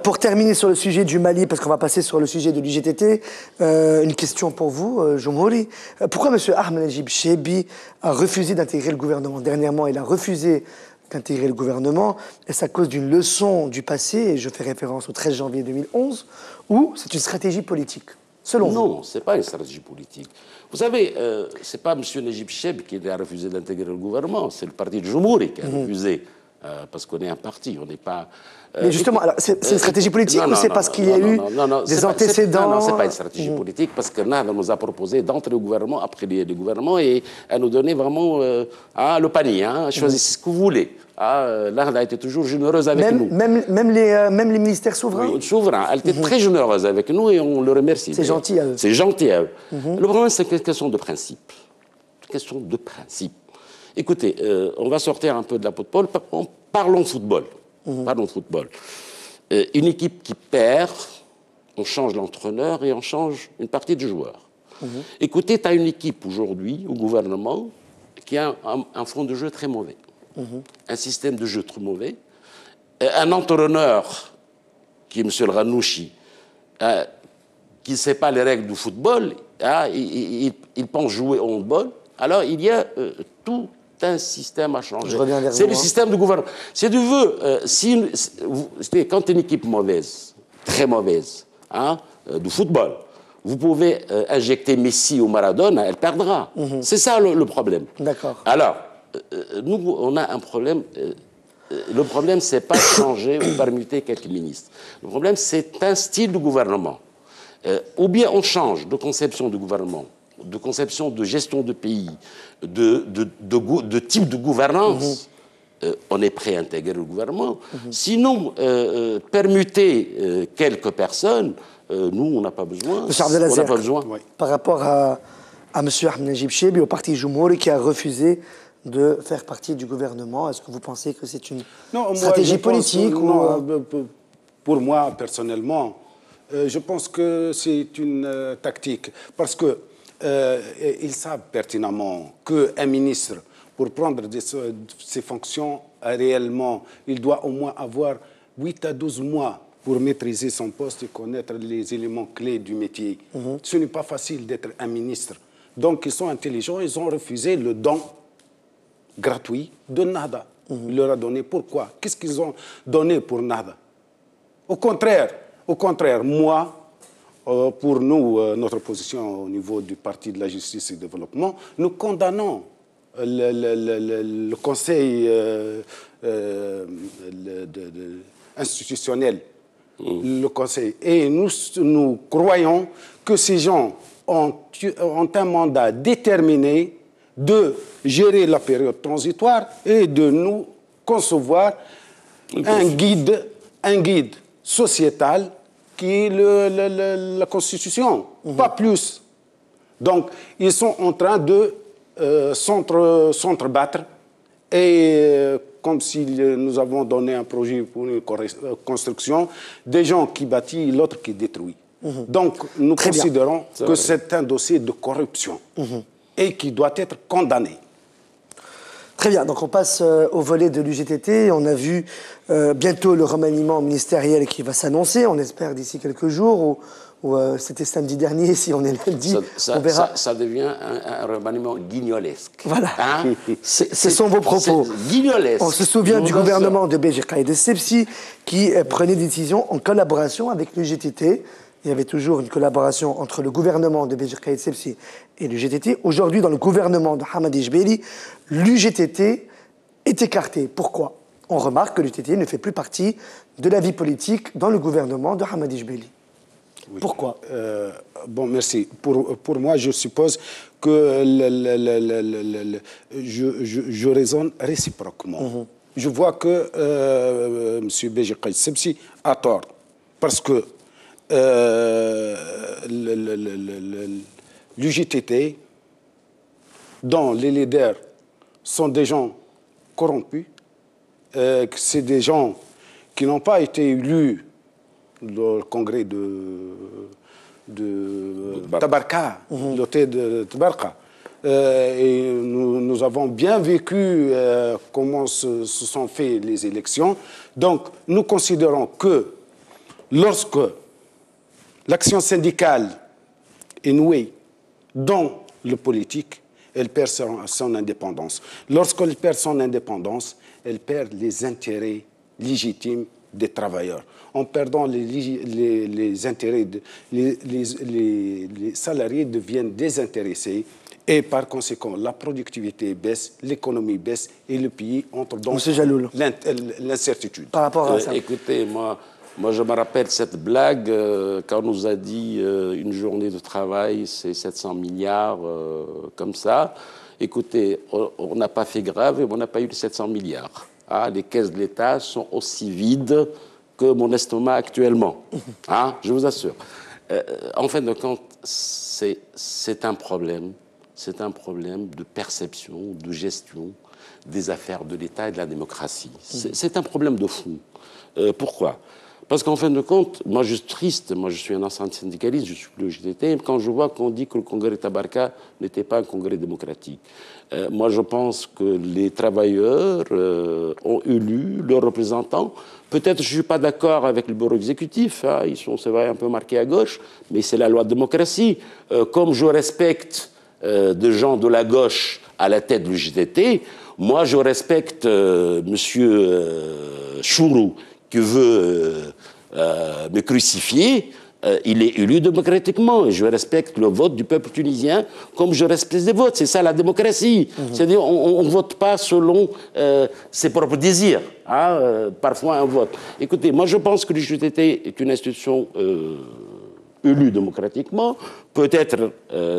pour terminer sur le sujet du Mali, parce qu'on va passer sur le sujet de l'UGTT, une question pour vous, Jumhouri. Pourquoi monsieur Ahmed Najib Chebi a refusé d'intégrer le gouvernement? Dernièrement, il a refusé d'intégrer le gouvernement. Est-ce à cause d'une leçon du passé, et je fais référence au 13 janvier 2011, ou c'est une stratégie politique, selon vous? Non, ce n'est pas une stratégie politique. Vous savez, ce n'est pas M. Najib Chebi qui a refusé d'intégrer le gouvernement, c'est le parti de Jumhouri qui a refusé, parce qu'on est un parti, on n'est pas... Mais justement, c'est une stratégie politique ou c'est parce qu'il y a eu des antécédents? Non, ce n'est pas une stratégie politique, parce que Nahda nous a proposé d'entrer au gouvernement, après le gouvernement, et à nous donner vraiment le panier, choisissez ce que vous voulez. Nahda a été toujours généreuse avec nous. Même les ministères souverains? Souverains. Elle était très généreuse avec nous et on le remercie. C'est gentil à eux. C'est gentil à eux. Le problème, c'est une question de principe. Une question de principe. Écoutez, on va sortir un peu de la peau de Paul. Parlons football. Parlons football. Une équipe qui perd, on change l'entraîneur et on change une partie de joueurs. Écoutez, tu as une équipe aujourd'hui au gouvernement qui a un fond de jeu très mauvais. Un système de jeu très mauvais. Un entraîneur qui est M. El Ranouchi, qui ne sait pas les règles du football, il pense jouer au handball. Alors, il y a tout un système à changer. C'est le système du gouvernement. Si tu veux, quand une équipe mauvaise, très mauvaise, du football, vous pouvez injecter Messi ou Maradona, elle perdra. C'est ça le problème. D'accord. Alors, nous, on a un problème. Le problème, ce n'est pas changer ou permuter quelques ministres. Le problème, c'est un style de gouvernement. Ou bien on change de conception de gouvernement, de conception de gestion de pays, de type de gouvernance, on est prêt à intégrer le gouvernement. Sinon, permuter quelques personnes, nous, on n'a pas besoin. On n'a pas besoin. Par rapport à M. Ahmed Najib Chebi, au parti Jumhouri, qui a refusé de faire partie du gouvernement, est-ce que vous pensez que c'est une stratégie politique Pour moi, personnellement, je pense que c'est une tactique. Parce que ils savent pertinemment qu'un ministre, pour prendre ses fonctions, réellement, il doit au moins avoir 8 à 12 mois pour maîtriser son poste et connaître les éléments clés du métier. Ce n'est pas facile d'être un ministre. Donc, ils sont intelligents, ils ont refusé le don gratuit de nada. Il leur a donné pourquoi? Qu'est-ce qu'ils ont donné pour nada? Au contraire, moi, pour nous, notre position au niveau du Parti de la Justice et du Développement, nous condamnons le Conseil institutionnel, le Conseil. Et nous croyons que ces gens ont un mandat déterminé de gérer la période transitoire et de nous concevoir un guide sociétal qui est la Constitution, pas plus. Donc, ils sont en train de s'entrebattre et comme si nous avons donné un projet pour une construction, des gens qui bâtissent, l'autre qui détruit. Donc, nous considérons que c'est un dossier de corruption et qui doit être condamné. Très bien, donc on passe au volet de l'UGTT. On a vu bientôt le remaniement ministériel qui va s'annoncer, on espère d'ici quelques jours, ou c'était samedi dernier, si on est lundi, on verra. Ça devient un remaniement guignolesque. Voilà, hein? Ce sont vos propos. Guignolesque. On se souvient du gouvernement de Béji Caïd Essebsi qui prenait des décisions en collaboration avec l'UGTT. Il y avait toujours une collaboration entre le gouvernement de Béji Caïd Essebsi et l'UGTT. Aujourd'hui, dans le gouvernement de Hamadi Jbeli, l'UGTT est écarté. Pourquoi? On remarque que l'UGTT ne fait plus partie de la vie politique dans le gouvernement de Hamadi Jbeli. Oui. Pourquoi? Bon, merci. Pour moi, je suppose que je raisonne réciproquement. Je vois que M. Béji Caïd Essebsi a tort. Parce que l'UGTT, dont les leaders sont des gens corrompus, c'est des gens qui n'ont pas été élus dans le congrès de Tabarka, l'hôtel de Tabarka. Et nous avons bien vécu comment se sont faites les élections. Donc, nous considérons que lorsque l'action syndicale est nouée dans le politique, elle perd son indépendance. Lorsqu'elle perd son indépendance, elle perd les intérêts légitimes des travailleurs. En perdant les intérêts, les salariés deviennent désintéressés et par conséquent, la productivité baisse, l'économie baisse et le pays entre dans l'incertitude. Par rapport à ça. Écoutez, moi, je me rappelle cette blague quand on nous a dit une journée de travail, c'est 700 milliards, comme ça. Écoutez, on n'a pas fait grave et on n'a pas eu les 700 milliards. Ah, les caisses de l'État sont aussi vides que mon estomac actuellement. Ah, je vous assure. En fin de compte, c'est un problème. C'est un problème de perception, de gestion des affaires de l'État et de la démocratie. C'est un problème de fond. Pourquoi ? Parce qu'en fin de compte, moi je suis triste, moi je suis un ancien syndicaliste, je suis le GTT, quand je vois qu'on dit que le congrès de Tabarka n'était pas un congrès démocratique. Moi je pense que les travailleurs ont élu leurs représentants. Peut-être je ne suis pas d'accord avec le bureau exécutif, hein, ils sont, c'est vrai, un peu marqués à gauche, mais c'est la loi de démocratie. Comme je respecte des gens de la gauche à la tête du GTT, moi je respecte monsieur Chourou, qui veut me crucifier, il est élu démocratiquement. Et je respecte le vote du peuple tunisien comme je respecte les votes. C'est ça la démocratie. C'est-à-dire on ne vote pas selon ses propres désirs. Hein, parfois un vote. Écoutez, moi je pense que l'UGTT est une institution élue démocratiquement. Peut-être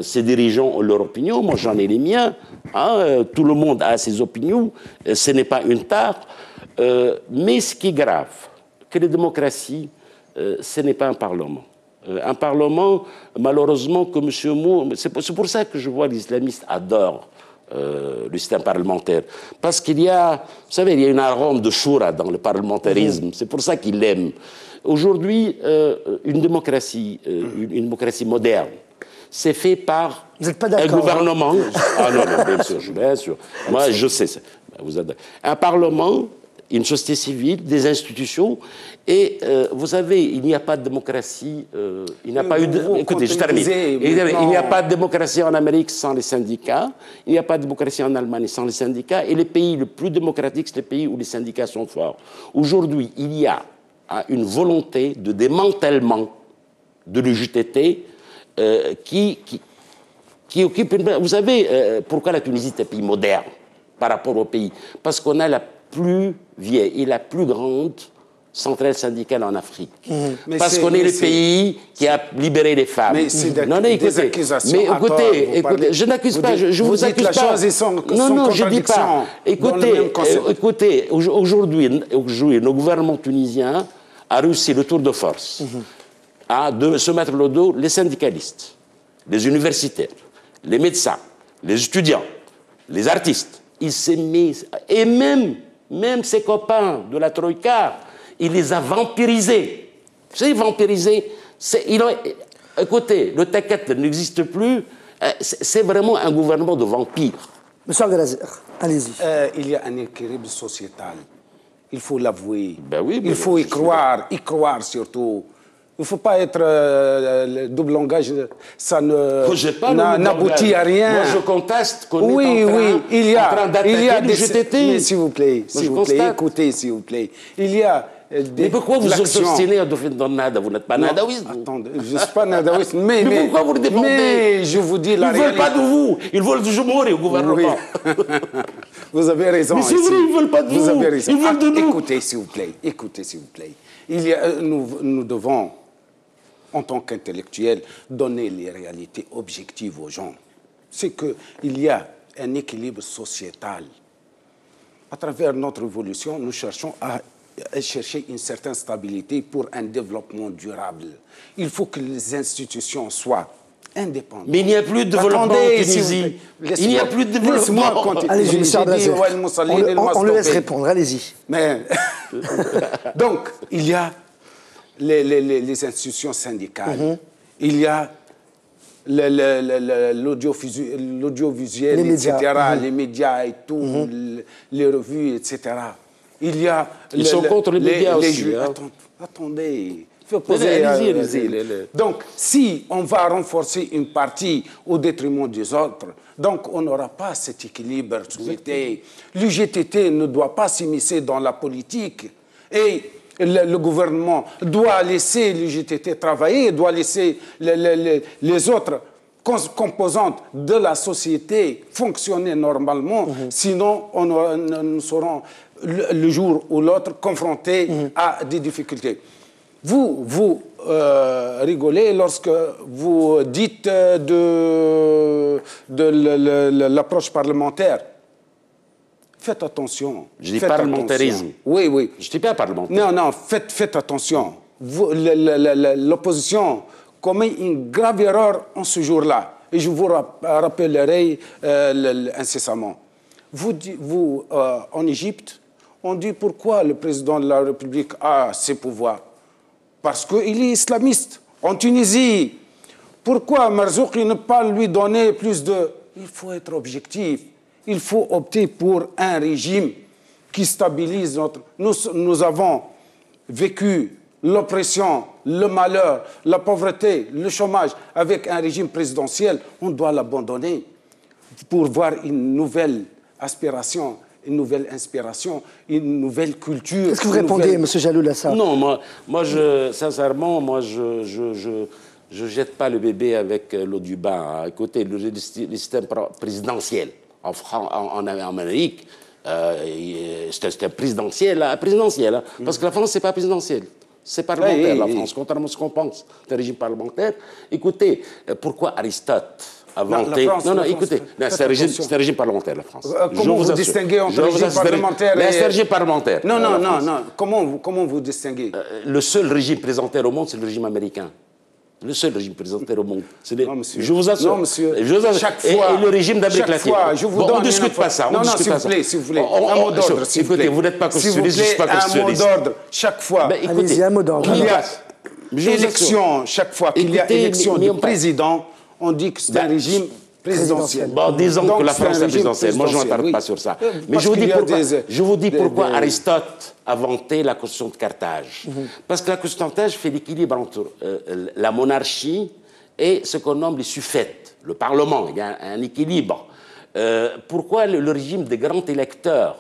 ses dirigeants ont leur opinion. Moi j'en ai les miens. Hein, tout le monde a ses opinions. Ce n'est pas une tare. Mais ce qui est grave, que les démocraties, ce n'est pas un parlement. Un parlement, malheureusement, que M. Mou... C'est pour ça que je vois les islamistes adorent le système parlementaire. Parce qu'il y a, vous savez, il y a une arôme de choura dans le parlementarisme. C'est pour ça qu'ils l'aiment. Aujourd'hui, une démocratie moderne, c'est fait par Vous n'êtes pas un d'accord, gouvernement. Ah non, non, bien sûr. Moi, je sais. Vous êtes... Un parlement, une société civile, des institutions. Et vous savez, il n'y a pas de démocratie. Il n'y a pas eu de... Écoutez, je termine. Il n'y a pas de démocratie en Amérique sans les syndicats. Il n'y a pas de démocratie en Allemagne sans les syndicats. Et les pays les plus démocratiques, c'est les pays où les syndicats sont forts. Aujourd'hui, il y a une volonté de démantèlement de l'UJTT qui occupe une... Vous savez pourquoi la Tunisie est un pays moderne par rapport au pays? Parce qu'on a la plus vieille et la plus grande centrale syndicale en Afrique. Parce qu'on est le pays qui a libéré les femmes. Mais c'est des accusations. Mais écoutez, je n'accuse pas, je vous accuse pas. Non, je ne dis pas. Écoutez, aujourd'hui, nos gouvernements tunisiens a réussi le tour de force de se mettre le dos les syndicalistes, les universitaires, les médecins, les étudiants, les artistes. Il s'est mis... Et même ses copains de la Troïka, il les a vampirisés. Vous savez, vampirisés, écoutez, le Takat n'existe plus, c'est vraiment un gouvernement de vampires. Monsieur Al-Gharazir, allez-y. Il y a un équilibre sociétal. Il faut l'avouer. Ben oui, il faut y croire surtout. Il ne faut pas être le double langage, ça n'aboutit à rien. Moi, je conteste qu'on est en train d'attaquer le GTT. Mais s'il vous plaît, écoutez, s'il vous plaît. Il y a mais pourquoi vous obstinez à défendre Nada? Vous n'êtes pas nadaouiste. Attendez, je ne suis pas nadaouiste, mais pourquoi vous le défendez? Mais je vous dis la réalité. Ils ne veulent pas de vous. Ils veulent du Jumouri au gouvernement. Oui. Vous avez raison. Mais c'est vrai, ils ne veulent pas de vous. Vous avez raison. Ils veulent de nous. Écoutez, s'il vous plaît. Nous devons, en tant qu'intellectuels, donner les réalités objectives aux gens. C'est qu'il y a un équilibre sociétal. À travers notre évolution, nous cherchons à chercher une certaine stabilité pour un développement durable. Il faut que les institutions soient indépendantes. Mais il n'y a plus de développement en Tunisie. Il n'y a plus de développement. Allez-y, monsieur Abdelaziz. On le laisse répondre, allez-y. Donc, il y a les institutions syndicales. Il y a l'audiovisuel, etc., les médias et tout, les revues, etc. Il y a... Ils sont contre les médias aussi. Attendez, il faut poser... Allez-y. Donc, si on va renforcer une partie au détriment des autres, donc on n'aura pas cet équilibre souhaité. L'UGTT ne doit pas s'immiscer dans la politique. Et le gouvernement doit laisser l'UGTT travailler, doit laisser les autres composantes de la société fonctionner normalement. Sinon, nous serons le jour ou l'autre confrontés à des difficultés. Vous rigolez lorsque vous dites de l'approche parlementaire. Faites attention. Je dis parlementarisme. Oui. Je ne dis pas parlementaire. Non, faites attention. L'opposition commet une grave erreur en ce jour-là. Et je vous rappellerai incessamment. En Égypte, on dit pourquoi le président de la République a ses pouvoirs. Parce qu'il est islamiste. En Tunisie, pourquoi Marzouki ne pas lui donner plus de... Il faut être objectif. Il faut opter pour un régime qui stabilise notre... Nous avons vécu l'oppression, le malheur, la pauvreté, le chômage avec un régime présidentiel. On doit l'abandonner pour voir une nouvelle aspiration, une nouvelle inspiration, une nouvelle culture. Qu'est-ce que vous répondez, M. Jaloul, à ça? Non, sincèrement, je jette pas le bébé avec l'eau du bain. Écoutez, le système présidentiel en Amérique, c'est un présidentiel, parce que la France, c'est pas présidentiel. C'est parlementaire, la France, contrairement à ce qu'on pense d'un régime parlementaire. Écoutez, pourquoi Aristote a vanté... Écoutez, c'est un régime parlementaire, la France. Comment vous distinguez entre régime parlementaire et... C'est un régime parlementaire. Non. Comment vous distinguez? Le seul régime présidentaire au monde, c'est le régime américain. Le seul régime présidentaire au monde. Non, monsieur. Je vous assure. Non, monsieur. Chaque fois. Et le régime d'Amérique latine. On ne discute pas ça. Non, s'il vous plaît. Un mot d'ordre, s'il vous plaît. Écoutez, vous n'êtes pas constitutionnaliste, je ne suis pas constitutionnaliste. Un mot d'ordre, chaque fois. Allez-y, un mot d'ordre. Il y a élection, chaque fois qu'il y a élection du président, on dit que c'est un régime présidentiel. Bon, disons Donc, que la c'est un France est régime présidentielle. Moi, je ne m'attarde oui. pas sur ça. Mais Parce je qu'il y a vous dis pourquoi des- Aristote a vanté la Constitution de Carthage. Parce que la Constitution de Carthage fait l'équilibre entre la monarchie et ce qu'on nomme les suffètes, le Parlement. Il y a un équilibre. Pourquoi le régime des grands électeurs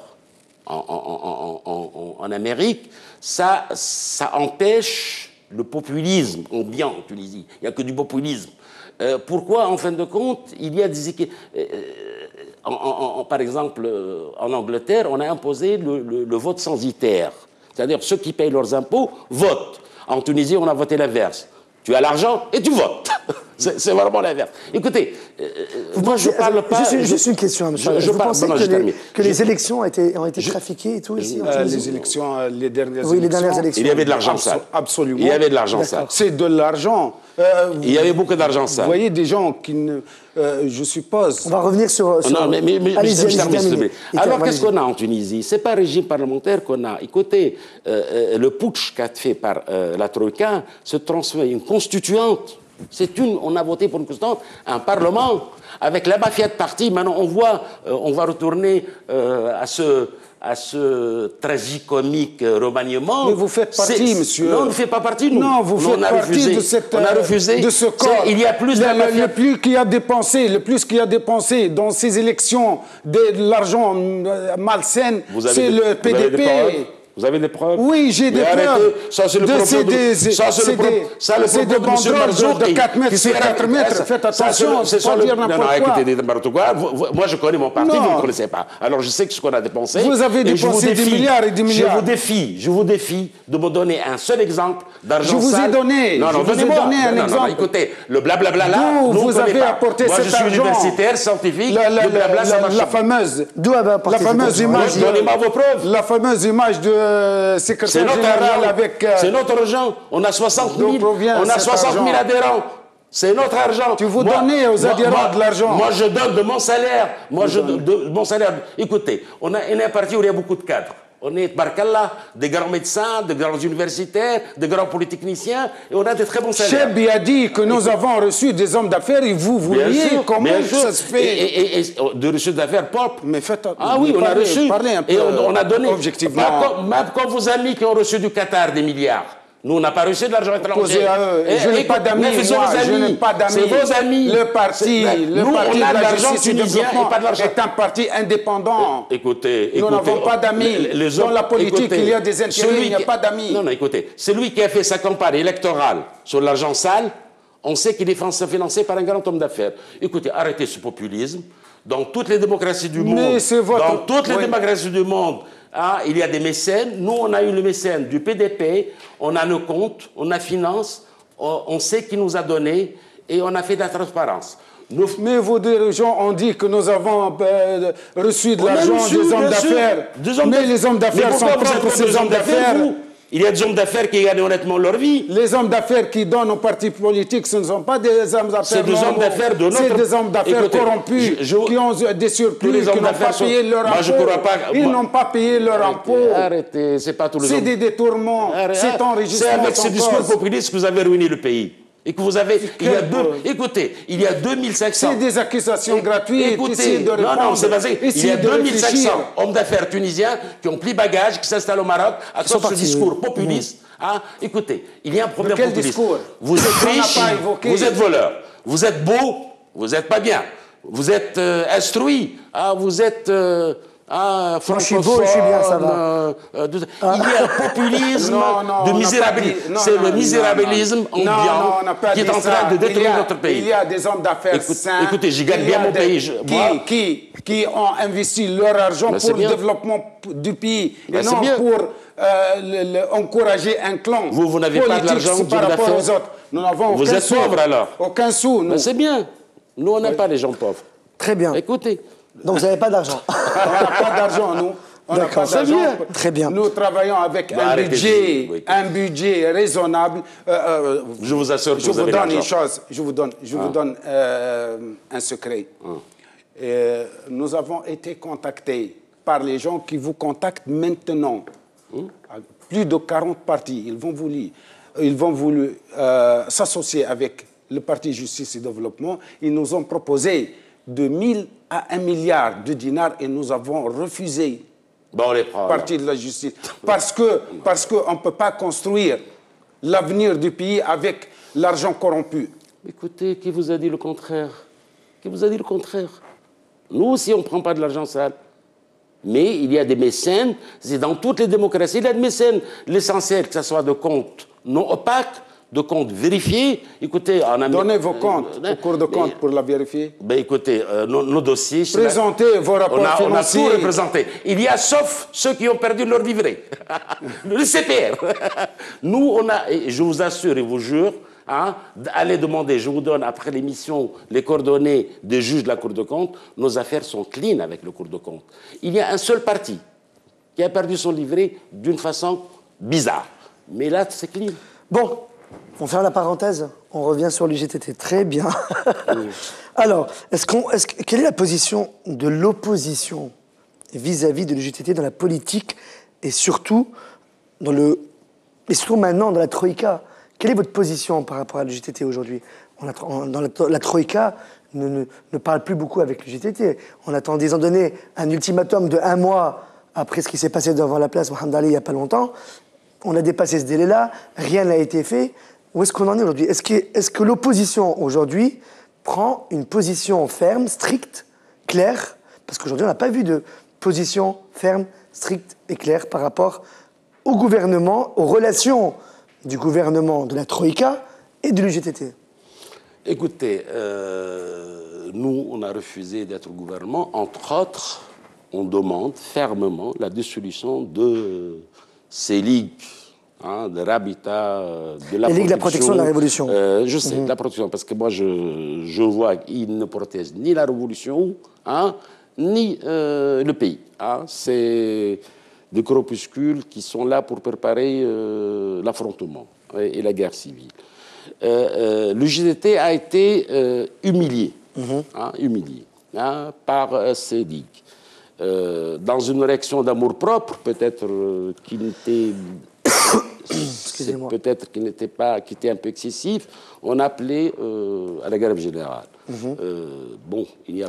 en Amérique, ça empêche le populisme ambiant en Tunisie. Il n'y a que du populisme. Pourquoi, en fin de compte, il y a des équilibres. Par exemple, en Angleterre, on a imposé le vote censitaire. C'est-à-dire ceux qui payent leurs impôts votent. En Tunisie, on a voté l'inverse. Tu as l'argent et tu votes. C'est vraiment l'inverse. Écoutez, moi je ne parle pas... Juste une question, monsieur. Vous pensez que les élections ont été trafiquées et tout ici en Tunisie? Les élections, les dernières Oui, élections. les dernières élections. Il y avait de l'argent sale. Absolument. Il y avait de l'argent sale. C'est de l'argent. Il y avait beaucoup d'argent sale. Vous voyez des gens qui ne... je suppose... On va revenir sur... Non, mais allez-y, je termine, s'il vous plaît. Alors, allez-y. qu'est-ce qu'on a en Tunisie? Ce n'est pas un régime parlementaire qu'on a. Écoutez, le putsch qu'a fait par la Troïka se transforme en une constituante. On a voté pour une constituante, un parlement, avec la mafia de partis. Maintenant, on va retourner à ce tragicomique remaniement. Mais vous faites partie, monsieur. Non, on ne fait pas partie, nous. Non, vous faites partie On a refusé. de ce corps. Il y a plus de la mafia. Le plus qu'il y a dépensé dans ces élections de l'argent malsain, c'est le PDP. Vous avez des preuves? Oui, j'ai des preuves. Ça, c'est le propos c'est des banderoles de 4 mètres sur 4 mètres. Faites attention, c'est pas dire n'importe quoi. Non, écoutez, n'importe quoi. Moi, je connais mon parti, vous ne me connaissez pas. Alors, je sais ce qu'on a dépensé. Vous avez dépensé des milliards et des milliards. Je vous défie de me donner un seul exemple d'argent sale. Je vous ai donné. Non, donnez-moi un exemple. Écoutez, le blablabla là, vous avez apporté cet argent. Moi, je suis universitaire, scientifique, le blabla, ça marche. La fameuse image. Donnez-moi vos preuves. La fameuse image de secrétaire général avec... C'est notre argent. On a 60 000, adhérents. C'est notre argent. Tu vous donnez aux adhérents de l'argent. Moi, je donne de mon salaire. Mon salaire. Écoutez, on est un parti où il y a beaucoup de cadres. On est, barkallah, des grands médecins, des grands universitaires, des grands polytechniciens, et on a des très bons salaires. Chebi a dit que nous avons reçu des hommes d'affaires et vous vouliez, comment ça se fait? Et de reçus d'affaires propres. Mais faites... Ah oui, on a reçu. Parlez un peu et on a donné. Objectivement. Même quand vos amis qui ont reçu du Qatar des milliards, nous, on n'a pas reçu de l'argent étranger. Posez à eux. Je n'ai pas d'amis, je n'ai pas d'amis. C'est vos amis. Le parti de la justice et développement est un parti indépendant. Écoutez, nous n'avons pas d'amis. Dans la politique, il y a des intérêts, il n'y a pas d'amis. Non, écoutez, celui qui a fait sa campagne électorale sur l'argent sale, on sait qu'il est financé par un grand homme d'affaires. Écoutez, arrêtez ce populisme. Dans toutes les démocraties du monde, démocraties du monde, il y a des mécènes. Nous, on a eu le mécène du PDP, on a nos comptes, on a finance, on sait qui nous a donné et on a fait de la transparence. Mais vos dirigeants ont dit que nous avons reçu de l'argent des hommes d'affaires. Mais les hommes d'affaires sont propres, ces hommes d'affaires. Il y a des hommes d'affaires qui gagnent honnêtement leur vie. Les hommes d'affaires qui donnent aux partis politiques, ce ne sont pas des hommes d'affaires. C'est des hommes d'affaires de notre... C'est des hommes d'affaires corrompus qui ont des surplus, qui n'ont pas payé leur impôt. Ils n'ont pas payé leur impôt. Arrêtez, c'est pas tous les hommes. C'est des détournements. C'est enregistrement. C'est avec ces discours populistes que vous avez ruiné le pays. Et que vous avez... Écoutez, il y a 2500... C'est des accusations gratuites. Écoutez, non, c'est basé... Il y a 2500 hommes d'affaires tunisiens qui ont pris bagage, qui s'installent au Maroc, à cause de ce discours populiste. Écoutez, il y a un problème populiste. Quel discours? Vous êtes riche, vous êtes voleur. Vous êtes beau, vous n'êtes pas bien. Vous êtes instruit, vous êtes... je suis beau, je suis bien, ça va. Il y a un populisme de misérabilisme. C'est le misérabilisme ambiant qui est en train de détruire notre pays. Il y a des hommes d'affaires sains. Écoutez, j'y gagne bien mon pays. Qui ont investi leur argent pour le développement du pays et non pour encourager un clan. Vous n'avez pas de l'argent par rapport aux autres. Nous n'avons Vous êtes pauvre alors. Aucun sou. C'est bien. Nous, on n'a pas les gens pauvres. Très bien. Écoutez. Donc vous n'avez pas d'argent. On n'a pas d'argent, nous. On n'a pas d'argent. Très bien. Nous travaillons avec un budget raisonnable. Je vous assure que je vous donne une chose. Je vous donne un secret. Nous avons été contactés par les gens qui vous contactent maintenant. Plus de 40 partis. Ils vont voulu s'associer avec le Parti Justice et Développement, ils nous ont proposé de 1000 à 1 milliard de dinars et nous avons refusé partie de la justice. Parce qu'on ne peut pas construire l'avenir du pays avec l'argent corrompu. Écoutez, qui vous a dit le contraire? Qui vous a dit le contraire? Nous aussi, on ne prend pas de l'argent sale. Mais il y a des mécènes, c'est dans toutes les démocraties, il y a des mécènes. L'essentiel, que ce soit de comptes non opaques, de comptes vérifiés. Écoutez, donnez vos comptes au cours de compte pour la vérifier. Ben écoutez, nos dossiers... Présentez vos rapports financiers. On a tout représenté. Il y a sauf ceux qui ont perdu leur livret. Le CPR. Nous, on a, et je vous assure et vous jure, allez demander, je vous donne après l'émission les coordonnées des juges de la Cour de compte, nos affaires sont clean avec le Cour de compte. Il y a un seul parti qui a perdu son livret d'une façon bizarre. Mais là, c'est clean. Bon, on ferme la parenthèse, on revient sur l'UGTT. Très bien. Alors, quelle est la position de l'opposition vis-à-vis de l'UGTT dans la politique et surtout maintenant dans la Troïka? Quelle est votre position par rapport à l'UGTT aujourd'hui? La Troïka ne parle plus beaucoup avec l'UGTT. On attend, disons, donner un ultimatum de 1 mois après ce qui s'est passé devant la place Mohamed Ali il n'y a pas longtemps. On a dépassé ce délai-là, rien n'a été fait. Où est-ce qu'on en est aujourd'hui? Est-ce que l'opposition aujourd'hui prend une position ferme, stricte, claire? Parce qu'aujourd'hui, on n'a pas vu de position ferme, stricte et claire par rapport au gouvernement, aux relations du gouvernement de la Troïka et de l'UGTT. Écoutez, nous, on a refusé d'être au gouvernement. Entre autres, on demande fermement la dissolution de ces ligues, de l'habitat, de la protection. Les ligues de la protection de la Révolution. Je sais, de la protection, parce que moi, je vois qu'ils ne protègent ni la Révolution, ni le pays. C'est des corpuscules qui sont là pour préparer l'affrontement et la guerre civile. L'UGTT a été humilié, par ces ligues. Dans une réaction d'amour-propre, peut-être qui n'était... peut-être qui était un peu excessif, on a appelé à la grève générale. Bon, il n'y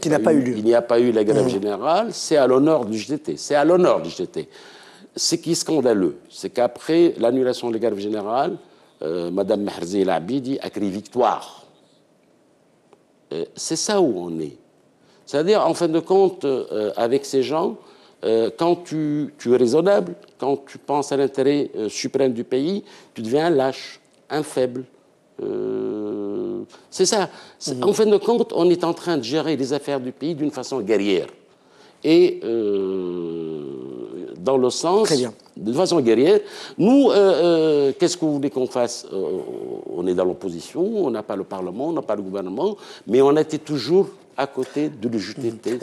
a pas eu la grève générale, c'est à l'honneur du GTT. C'est à l'honneur du GTT. Ce qui est scandaleux, c'est qu'après l'annulation de la grève générale, Mme Meherzi El Abidi a crié victoire. C'est ça où on est. C'est-à-dire, en fin de compte, avec ces gens, quand tu es raisonnable, quand tu penses à l'intérêt suprême du pays, tu deviens un lâche, un faible. C'est ça. En fin de compte, on est en train de gérer les affaires du pays d'une façon guerrière. Et dans le sens... Très bien. De façon guerrière. Nous, qu'est-ce que vous voulez qu'on fasse? On est dans l'opposition, on n'a pas le Parlement, on n'a pas le gouvernement, mais on était toujours à côté de l'UGTT.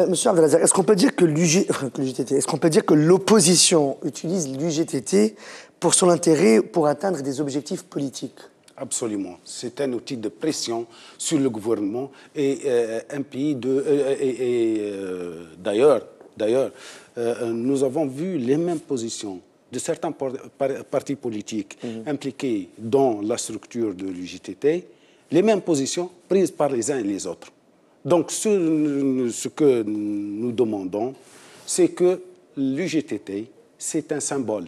Monsieur Abdelazar, est-ce qu'on peut dire que est-ce qu'on peut dire que l'opposition utilise l'UGTT pour son intérêt, pour atteindre des objectifs politiques? Absolument. C'est un outil de pression sur le gouvernement et un pays d'ailleurs, nous avons vu les mêmes positions de certains partis politiques impliqués dans la structure de l'UGTT, les mêmes positions prises par les uns et les autres. Donc, ce que nous demandons, c'est que l'UGTT, c'est un symbole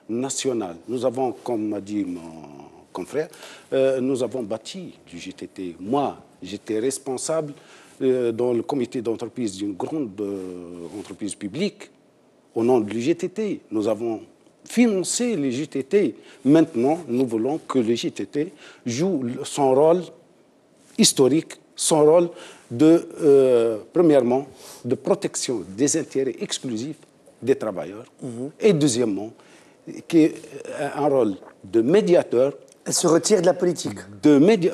national. Nous avons, comme m'a dit mon confrère, nous avons bâti l'UGTT. Moi, j'étais responsable dans le comité d'entreprise d'une grande entreprise publique au nom de l'UGTT. Nous avons financé l'UGTT. Maintenant, nous voulons que l'UGTT joue son rôle historique, son rôle premièrement, de protection des intérêts exclusifs des travailleurs et deuxièmement, qui est un rôle de médiateur. Elle se retire de la politique.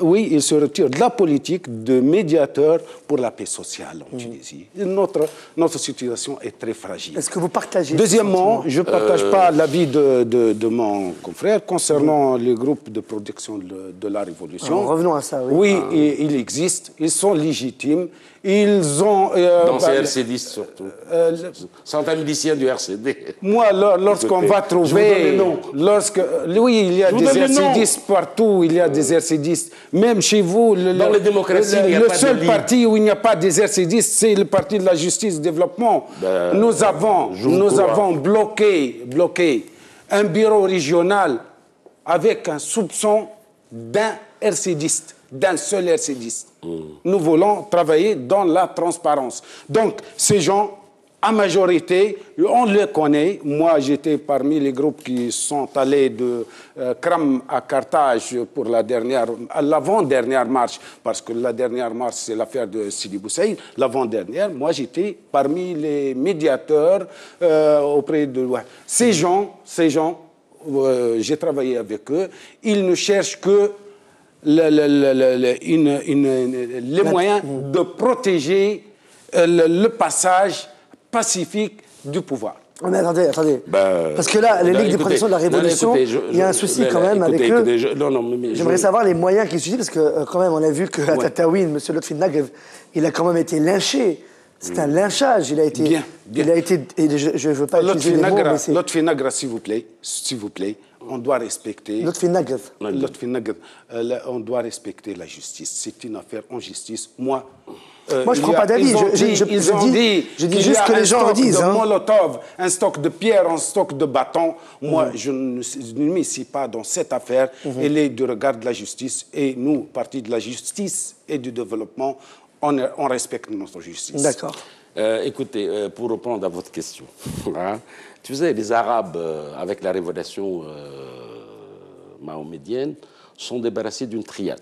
Oui, il se retire de la politique de médiateur pour la paix sociale en Tunisie. Notre situation est très fragile. Est-ce que vous partagez? Deuxièmement, je ne partage pas l'avis de mon confrère concernant les groupes de protection de la Révolution. Alors, revenons à ça, oui. Oui, ils existent, ils sont légitimes. Ils ont... dans ces RCDistes surtout. Certains miliciens du RCD. Moi, lorsqu'on va trouver... Oui, il y a des RCDistes partout, il y a des RCDistes. Même chez vous, dans les démocraties, il n'y a pas de seul parti où il n'y a pas des RCDistes, c'est le parti de la justice et du développement. Nous avons bloqué un bureau régional avec un soupçon d'un RCDiste, d'un seul RCDiste. Nous voulons travailler dans la transparence. Donc, ces gens, à majorité, on les connaît. Moi, j'étais parmi les groupes qui sont allés de Kram à Carthage pour l'avant-dernière marche, parce que la dernière marche, c'est l'affaire de Sidi Boussaïd. L'avant-dernière, moi, j'étais parmi les médiateurs auprès de... Ces gens, j'ai travaillé avec eux, ils ne cherchent que les moyens de protéger le passage pacifique du pouvoir. Mais attendez. Parce que là, les Ligues de protection de la Révolution, il y a un souci quand même avec eux. J'aimerais savoir les moyens qu'ils utilisent, parce que quand même, on a vu qu'à Tataouine, M. Lotfi Naguev, il a quand même été lynché. C'est un lynchage. Il a été... Bien. Il a été... Et je ne veux pas utiliser les mots, mais c'est... Lotfi Naguev, s'il vous plaît, on doit respecter... Lotfi Naguev. Lotfi Naguev, on doit respecter la justice. C'est une affaire en justice. Moi, je ne prends pas d'avis. Je dis juste que les gens le disent. Un stock de Molotov, un stock de pierres, un stock de bâtons. Moi, je ne m'y pas dans cette affaire. Elle est du regard de la justice. Et nous, parti de la justice et du développement, on respecte notre justice. D'accord. Écoutez, pour répondre à votre question, tu sais, les Arabes, avec la révélation mahomédienne, sont débarrassés d'une triade.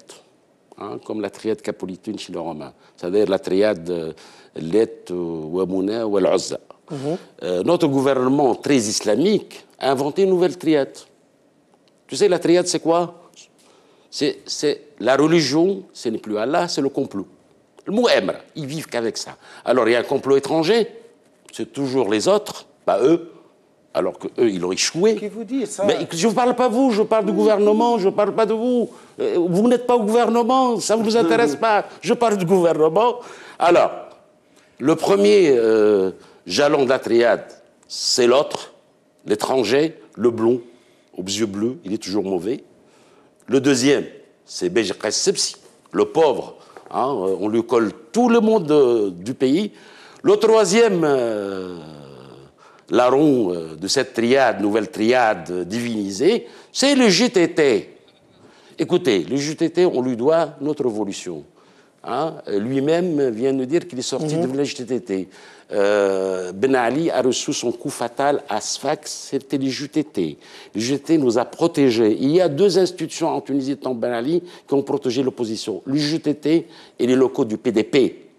Comme la triade capolitaine chez les Romains, c'est-à-dire la triade Let, Wamouna ou Al-Uzza. Notre gouvernement très islamique a inventé une nouvelle triade. Tu sais, la triade, c'est quoi? C'est la religion, ce n'est plus Allah, c'est le complot. Le mot Emra, ils vivent qu'avec ça. Alors, il y a un complot étranger, c'est toujours les autres, pas eux, alors qu'eux, ils ont échoué. Qui vous dit ça? Mais je ne parle pas de vous, je parle du gouvernement, je ne parle pas de vous. Vous n'êtes pas au gouvernement, ça ne vous intéresse pas. Je parle du gouvernement. Alors, le premier jalon de la triade, c'est l'autre, l'étranger, le blond, aux yeux bleus, il est toujours mauvais. Le deuxième, c'est Béjikès Sepsi, le pauvre. On lui colle tout le monde du pays. Le troisième... larron de cette triade, nouvelle triade divinisée, c'est le JTT. Écoutez, le JTT, on lui doit notre révolution. Lui-même vient nous dire qu'il est sorti de la JTT. Ben Ali a reçu son coup fatal à Sfax, c'était le JTT. Le JTT nous a protégés. Il y a deux institutions en Tunisie, dans Ben Ali, qui ont protégé l'opposition. Le JTT et les locaux du PDP.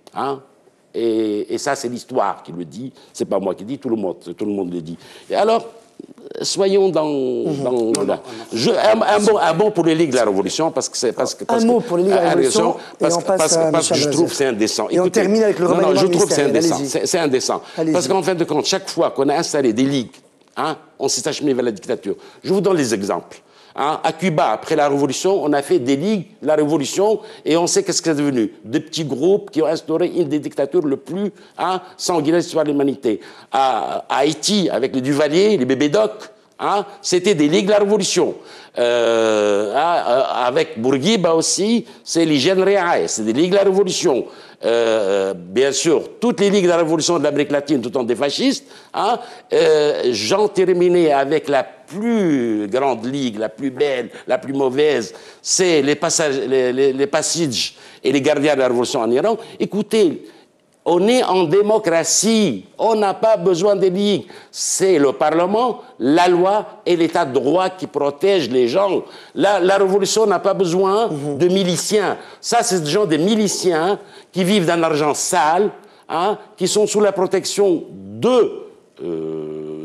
Et ça, c'est l'histoire qui le dit. C'est pas moi qui le dis, tout le monde le dit. Et alors, soyons dans un mot pour les Ligues de la Révolution, parce que un mot pour les Ligues de la Révolution, parce que je trouve que c'est indécent. Et on termine avec le remaniement je trouve que c'est ministériel. indécent. C'est indécent. Parce qu'en fin de compte, chaque fois qu'on a installé des ligues, on s'est acheminé vers la dictature. Je vous donne les exemples. À Cuba, après la Révolution, on a fait des ligues, la Révolution, et on sait qu'est-ce que c'est devenu. Des petits groupes qui ont instauré une des dictatures le plus sanguinaires de l'histoire de l'humanité. À Haïti, avec les Duvalier, les bébés Doc, c'était des ligues de la Révolution. Avec Bourguiba aussi, c'est les jeunes Réaïs, c'est des ligues de la Révolution. Bien sûr, toutes les ligues de la Révolution de l'Amérique latine, tout en des fascistes. J'en terminais avec la plus grande ligue, la plus belle, la plus mauvaise, c'est les passages et les gardiens de la Révolution en Iran. Écoutez, on est en démocratie, on n'a pas besoin des ligues. C'est le Parlement, la loi et l'État de droit qui protègent les gens. La Révolution n'a pas besoin de miliciens. Ça, c'est des gens, des miliciens qui vivent d'un argent sale, qui sont sous la protection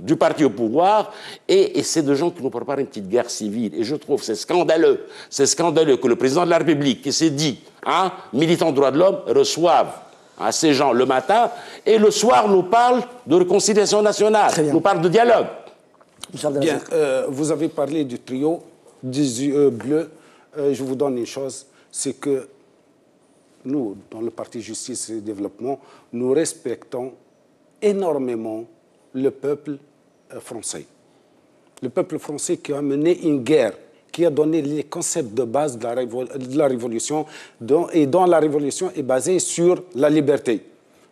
du parti au pouvoir, et c'est des gens qui nous préparent une petite guerre civile. Et je trouve c'est scandaleux que le président de la République, qui s'est dit militant de droits de l'homme, reçoive à ces gens le matin, et le soir nous parle de réconciliation nationale, nous parle de dialogue. Bien, vous avez parlé du trio des yeux bleus. Je vous donne une chose, c'est que nous, dans le Parti Justice et Développement, nous respectons énormément le peuple français. Le peuple français qui a mené une guerre qui a donné les concepts de base de la révolution, et dont la révolution est basée sur la liberté.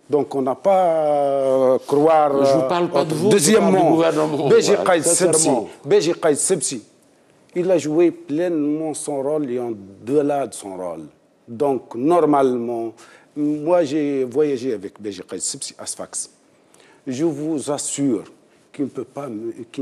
Donc on n'a pas à croire... Je ne parle pas de vous, Deuxièmement, je parle du gouvernement. Béji Qaïd Sebsi, il a joué pleinement son rôle et en delà de son rôle. Donc normalement, moi j'ai voyagé avec Béji Qaïd Sebsi à Sfax. Je vous assure qu'il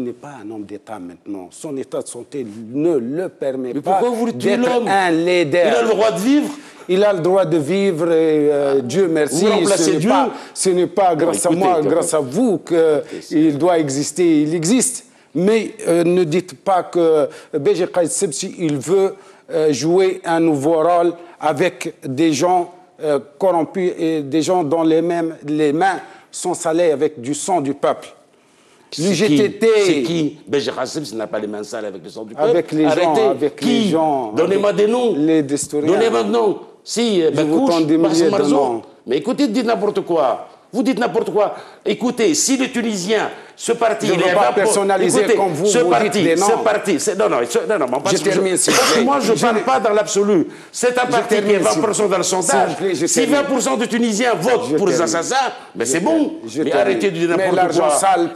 n'est pas un homme d'État maintenant. Son état de santé ne le permet pas d'être un leader. Il a le droit de vivre. Il a le droit de vivre et Dieu merci. Vous remplacez Dieu. Ce n'est pas grâce à moi, grâce à vous qu'il doit exister. Il existe. Mais ne dites pas que Béji Qaïd Sebsi, il veut jouer un nouveau rôle avec des gens corrompus et des gens dont les mains sont salées avec du sang du peuple. L'UGTT... C'est qui Béji Qaïd Sebsi n'a pas les mains sales avec le sang du peuple. Avec les gens. Avec les gens. Donnez-moi des noms. Les historiens. Donnez-moi des noms. Si, Marzo. Mais écoutez, dites n'importe quoi. Vous dites n'importe quoi. Écoutez, si les Tunisiens, ce parti... Je ne veux pas personnaliser comme vous, ce vous parti, dites les noms. Ce parti, non, je termine, parce que moi, je ne parle pas dans l'absolu. C'est un parti qui est 20% dans le sondage. Si 20% de Tunisiens votent pour les assassins, ben c'est bon. Mais arrêtez de dire n'importe quoi. Mais l'argent sale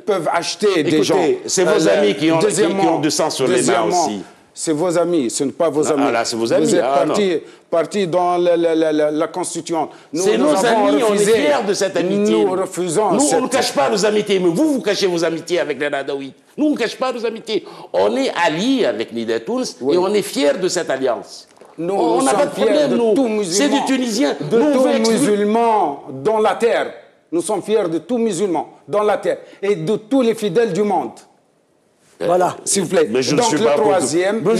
peuvent acheter des gens. C'est vos amis qui ont du sang sur les mains aussi. C'est vos amis, ce n'est pas vos amis. Ah là, c'est vos amis. Vous êtes partis dans la Constituante. C'est nos amis, on est fiers de cette amitié. Nous refusons. Nous, on ne cache pas nos amitiés, mais vous cachez vos amitiés avec les Nadaouis. Nous, on ne cache pas nos amitiés. On est alliés avec Nida Tounes et on est fiers de cette alliance. On n'a pas de problème, nous. C'est des Tunisiens. De tous musulmans dans la terre. Nous sommes fiers de tous musulmans dans la terre et de tous les fidèles du monde. Voilà, s'il vous plaît. Mais je donc ne suis le pas troisième, contre.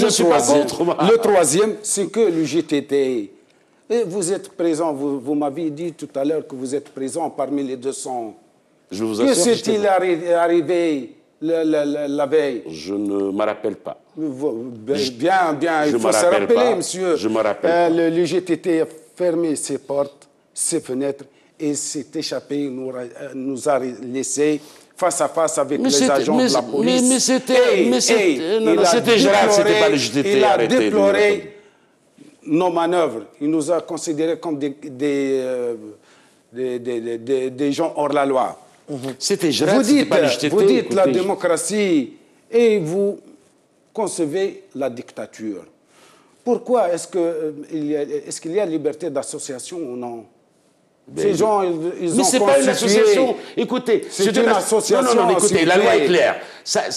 Le troisième, c'est que l'UGTT, et vous êtes présent, vous m'avez dit tout à l'heure que vous êtes présent parmi les 200. Je vous assure. Que s'est-il arrivé la veille? Je ne me rappelle pas. Bien, il faut se rappeler, monsieur. Je me rappelle pas. L'UGTT a fermé ses portes, ses fenêtres et s'est échappé, nous a laissé face à face avec les agents de la police. Mais c'était Gérald, c'était pas le JTT. Il a déploré nos manœuvres. Il nous a considérés comme des gens hors la loi. C'était Gérald, c'était pas le JTT. Vous dites la démocratie et vous concevez la dictature. Pourquoi est-ce qu'il y a liberté d'association ou non? Ces gens, ils mais ce n'est pas une association. Écoutez, c'est une association. Non, écoutez, la loi est claire.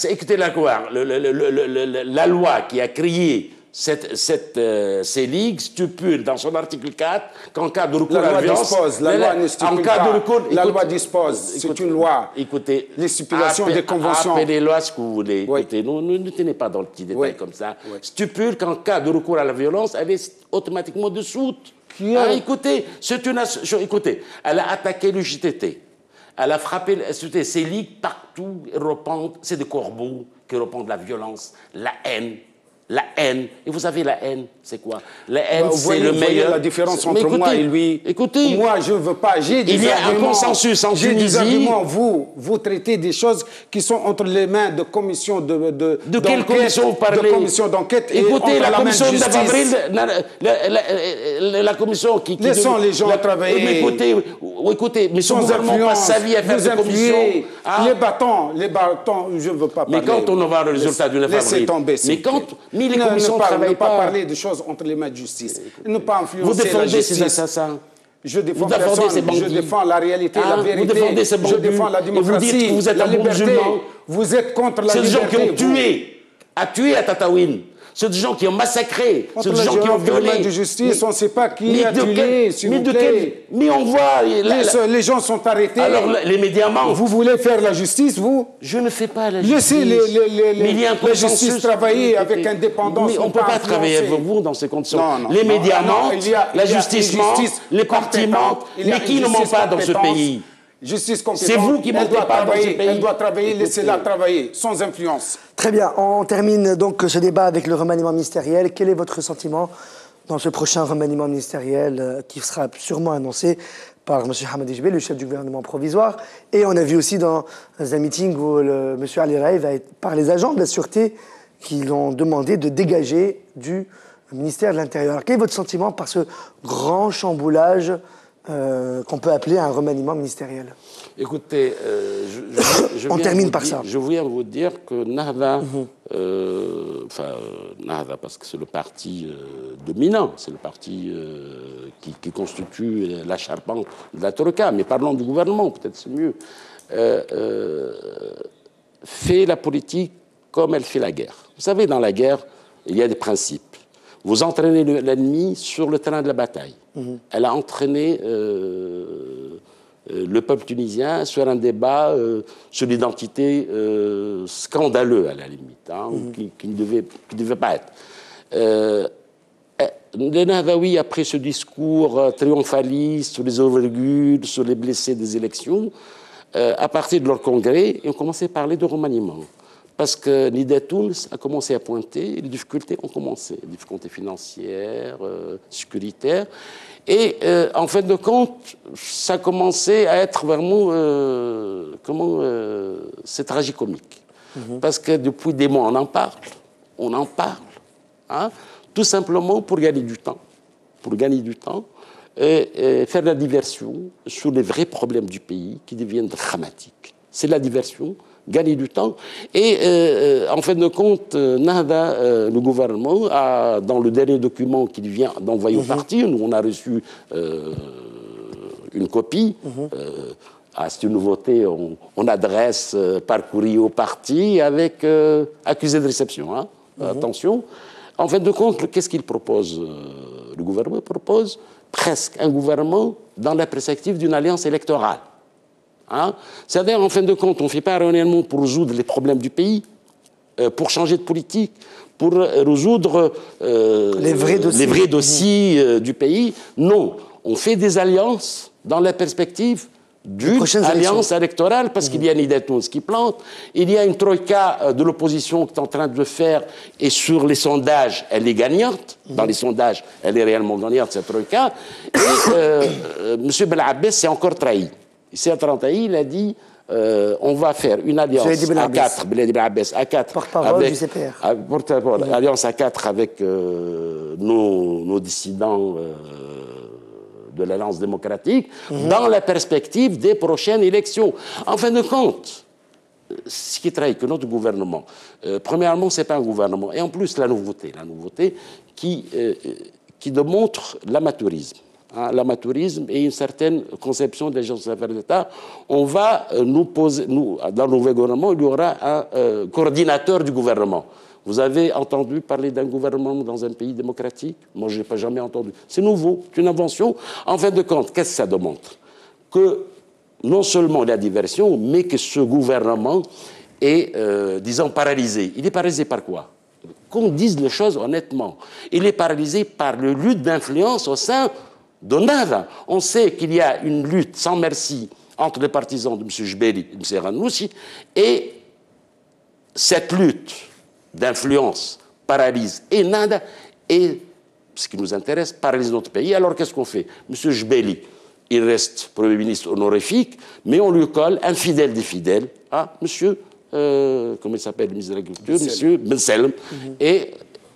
Écoutez la loi. La loi qui a créé ces ligues stipule dans son article 4 qu'en cas de recours à la violence... La loi ne stipule pas. La loi dispose. C'est une loi. Écoutez, les stipulations des conventions. Appelez-le ce que vous voulez. Oui. Écoutez, ne tenez pas dans le petit détail comme ça. Oui. Stipule qu'en cas de recours à la violence, elle est automatiquement dissoute. Écoutez, écoutez, elle a attaqué le JTT. Elle a frappé ces ligues partout. C'est des corbeaux qui répandent la violence, la haine. La haine. Et vous savez, la haine, c'est quoi? La haine, c'est le meilleur. Vous voyez la différence entre moi et lui. Écoutez. Moi, je ne veux pas. Il y a un consensus en Tunisie. J'ai des arguments. Vous traitez des choses qui sont entre les mains de commissions de quelle commission vous parlez? De commissions d'enquête. Écoutez, la commission d'Avril, la commission qui... Laissons les gens travailler. Mais écoutez, mais son gouvernement passe sa vie à faire des commissions. Les bâtons, je ne veux pas parler. Mais quand on aura le résultat du 9 avril... Laissez tomber. Mais quand... Mais les commissions ne travaillent pas. Ne pas parler de choses entre les mains de justice. Ne pas influencer vous défendez la justice. Ces assassins. Je défends personne. Je défends la réalité, la vérité. Vous défendez ces bandits. Je défends la démocratie. Et vous dites que vous êtes la un bon liberté. musulman. Vous êtes contre la liberté. C'est des gens qui ont tué à Tataouine. C'est des gens qui ont massacré. C'est des gens qui ont violé. De justice, on ne sait pas qui a tué, s'il vous plaît. Mais on voit... Les gens sont arrêtés. Alors, les médias mentent. Vous voulez faire la justice, vous? Je ne fais pas la justice. Laissez la justice travailler avec indépendance. Mais on ne peut pas travailler avec vous dans ces conditions. Non, les médias mentent, la justice ment, les partis mentent. Mais qui ne ment pas dans ce pays? Justice compétente. C'est vous qui mentez pas dans ce pays. Elle doit travailler, laissez-la travailler, sans influence. Très bien, on termine donc ce débat avec le remaniement ministériel. Quel est votre sentiment dans ce prochain remaniement ministériel qui sera sûrement annoncé par M. Hamadi Jebel, le chef du gouvernement provisoire? Et on a vu aussi dans un meeting où M. Ali Raï va être par les agents de la sûreté qui l'ont demandé de dégager du ministère de l'Intérieur. Alors, quel est votre sentiment par ce grand chamboulage qu'on peut appeler un remaniement ministériel? Écoutez, on termine par ça. Je viens vous dire que Nahda, Nahda, parce que c'est le parti dominant, c'est le parti qui constitue la charpente de la Troïka, mais parlons du gouvernement, peut-être c'est mieux, fait la politique comme elle fait la guerre. Vous savez, dans la guerre, il y a des principes. Vous entraînez l'ennemi sur le terrain de la bataille. Elle a entraîné le peuple tunisien sur un débat sur l'identité scandaleux, à la limite, qui ne devait pas être. Les Nahdaouis, après ce discours triomphaliste sur les overgules, sur les blessés des élections, à partir de leur congrès, ils ont commencé à parler de remaniement. Parce que l'idée Tunis a commencé à pointer, les difficultés ont commencé, les difficultés financières, sécuritaires. Et en fin de compte, ça a commencé à être vraiment, c'est tragicomique. Parce que depuis des mois, on en parle, hein, tout simplement pour gagner du temps. Pour gagner du temps et faire la diversion sur les vrais problèmes du pays qui deviennent dramatiques. C'est la diversion, gagner du temps. Et en fin de compte, Nahda, le gouvernement, a, dans le dernier document qu'il vient d'envoyer au parti, nous on a reçu une copie. C'est une nouveauté, on adresse par courrier au parti avec accusé de réception. Hein, attention. En fin de compte, qu'est-ce qu'il propose? Le gouvernement propose presque un gouvernement dans la perspective d'une alliance électorale. Hein? C'est-à-dire, en fin de compte, on ne fait pas réellement pour résoudre les problèmes du pays, pour changer de politique, pour résoudre les vrais dossiers du pays. Non, on fait des alliances dans la perspective d'une alliance électorale, parce qu'il y a une idée qui plante, il y a une troïka de l'opposition qui est en train de le faire, et sur les sondages, elle est gagnante. Dans les sondages, elle est réellement gagnante, cette troïka. Et M. Belabès s'est encore trahi. Il s'est trahi, il a dit on va faire une alliance à 4, porte-parole du CPR. Alliance à 4 avec nos dissidents de l'Alliance démocratique, dans la perspective des prochaines élections. En fin de compte, ce qui trahit que notre gouvernement, premièrement, ce n'est pas un gouvernement, et en plus la nouveauté qui démontre l'amateurisme. Hein, l'amateurisme et une certaine conception des gens des affaires d'État. On va nous poser, dans le nouveau gouvernement, il y aura un coordinateur du gouvernement. Vous avez entendu parler d'un gouvernement dans un pays démocratique? Moi, je n'ai pas jamais entendu. C'est nouveau, c'est une invention. En fin de compte, qu'est-ce que ça démontre? Que non seulement la diversion, mais que ce gouvernement est, disons, paralysé. Il est paralysé par quoi? Qu'on dise les choses honnêtement. Il est paralysé par le lutte d'influence au sein de Nahda. On sait qu'il y a une lutte sans merci entre les partisans de M. Jbeli et de M. Ranoussi, et cette lutte d'influence paralyse et Nahda, et ce qui nous intéresse, paralyse notre pays. Alors qu'est-ce qu'on fait? M. Jbeli, il reste Premier ministre honorifique, mais on lui colle un fidèle des fidèles, M. Comment il s'appelle, le ministre de l'Agriculture, M. Ben Selem,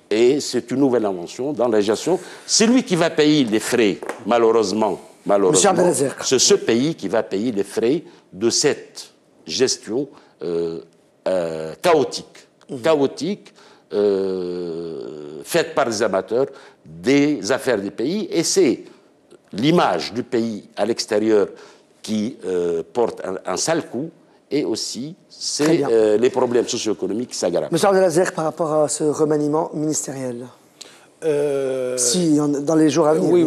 et c'est une nouvelle invention dans la gestion. C'est lui qui va payer les frais, malheureusement. C'est ce pays qui va payer les frais de cette gestion chaotique, faite par les amateurs des affaires du pays. Et c'est l'image du pays à l'extérieur qui porte un sale coup. Et aussi, c'est les problèmes socio-économiques qui s'aggravent. Monsieur Abdelazer, par rapport à ce remaniement ministériel, dans les jours à venir, oui,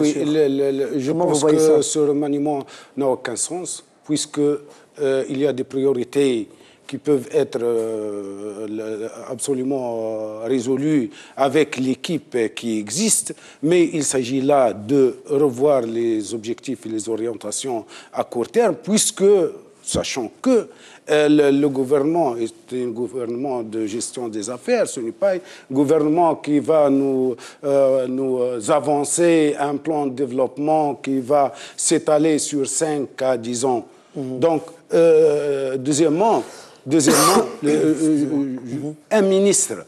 je pense que ce remaniement n'a aucun sens, puisqu'il y a des priorités qui peuvent être absolument résolues avec l'équipe qui existe, mais il s'agit là de revoir les objectifs et les orientations à court terme, puisque, sachant que le gouvernement est un gouvernement de gestion des affaires, ce n'est pas un gouvernement qui va nous avancer un plan de développement qui va s'étaler sur 5 à 10 ans. Donc, deuxièmement, un ministre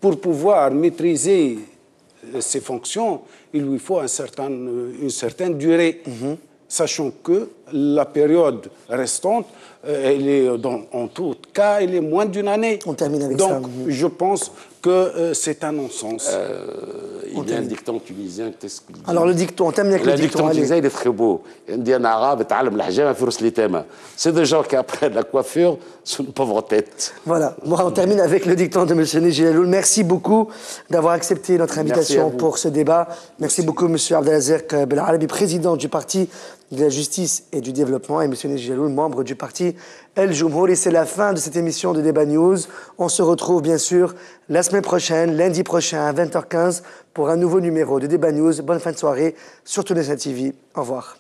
pour pouvoir maîtriser ses fonctions, il lui faut une certaine durée. Sachant que la période restante, elle est en tout cas, elle est moins d'une année. On termine avec ça. ça. Donc, je pense que c'est un non-sens. Il y a un dicton tunisien. Alors, le dicton, on termine avec le dicton. Le dicton tunisien, il est très beau. Il dit un arabe, c'est des gens qui apprennent la coiffure sur une pauvre tête. Voilà. Bon, on termine avec le dicton de M. Neji Elloul. Merci beaucoup d'avoir accepté notre invitation pour ce débat. Merci beaucoup, M. Abdelazek Belarabi, président du Parti de la Justice et du Développement, et M. Neji Elloul, membre du Parti El Joumhour. Et c'est la fin de cette émission de Débat News. On se retrouve bien sûr la semaine prochaine, lundi prochain à 20h15 pour un nouveau numéro de Débat News. Bonne fin de soirée sur Tunisia TV. Au revoir.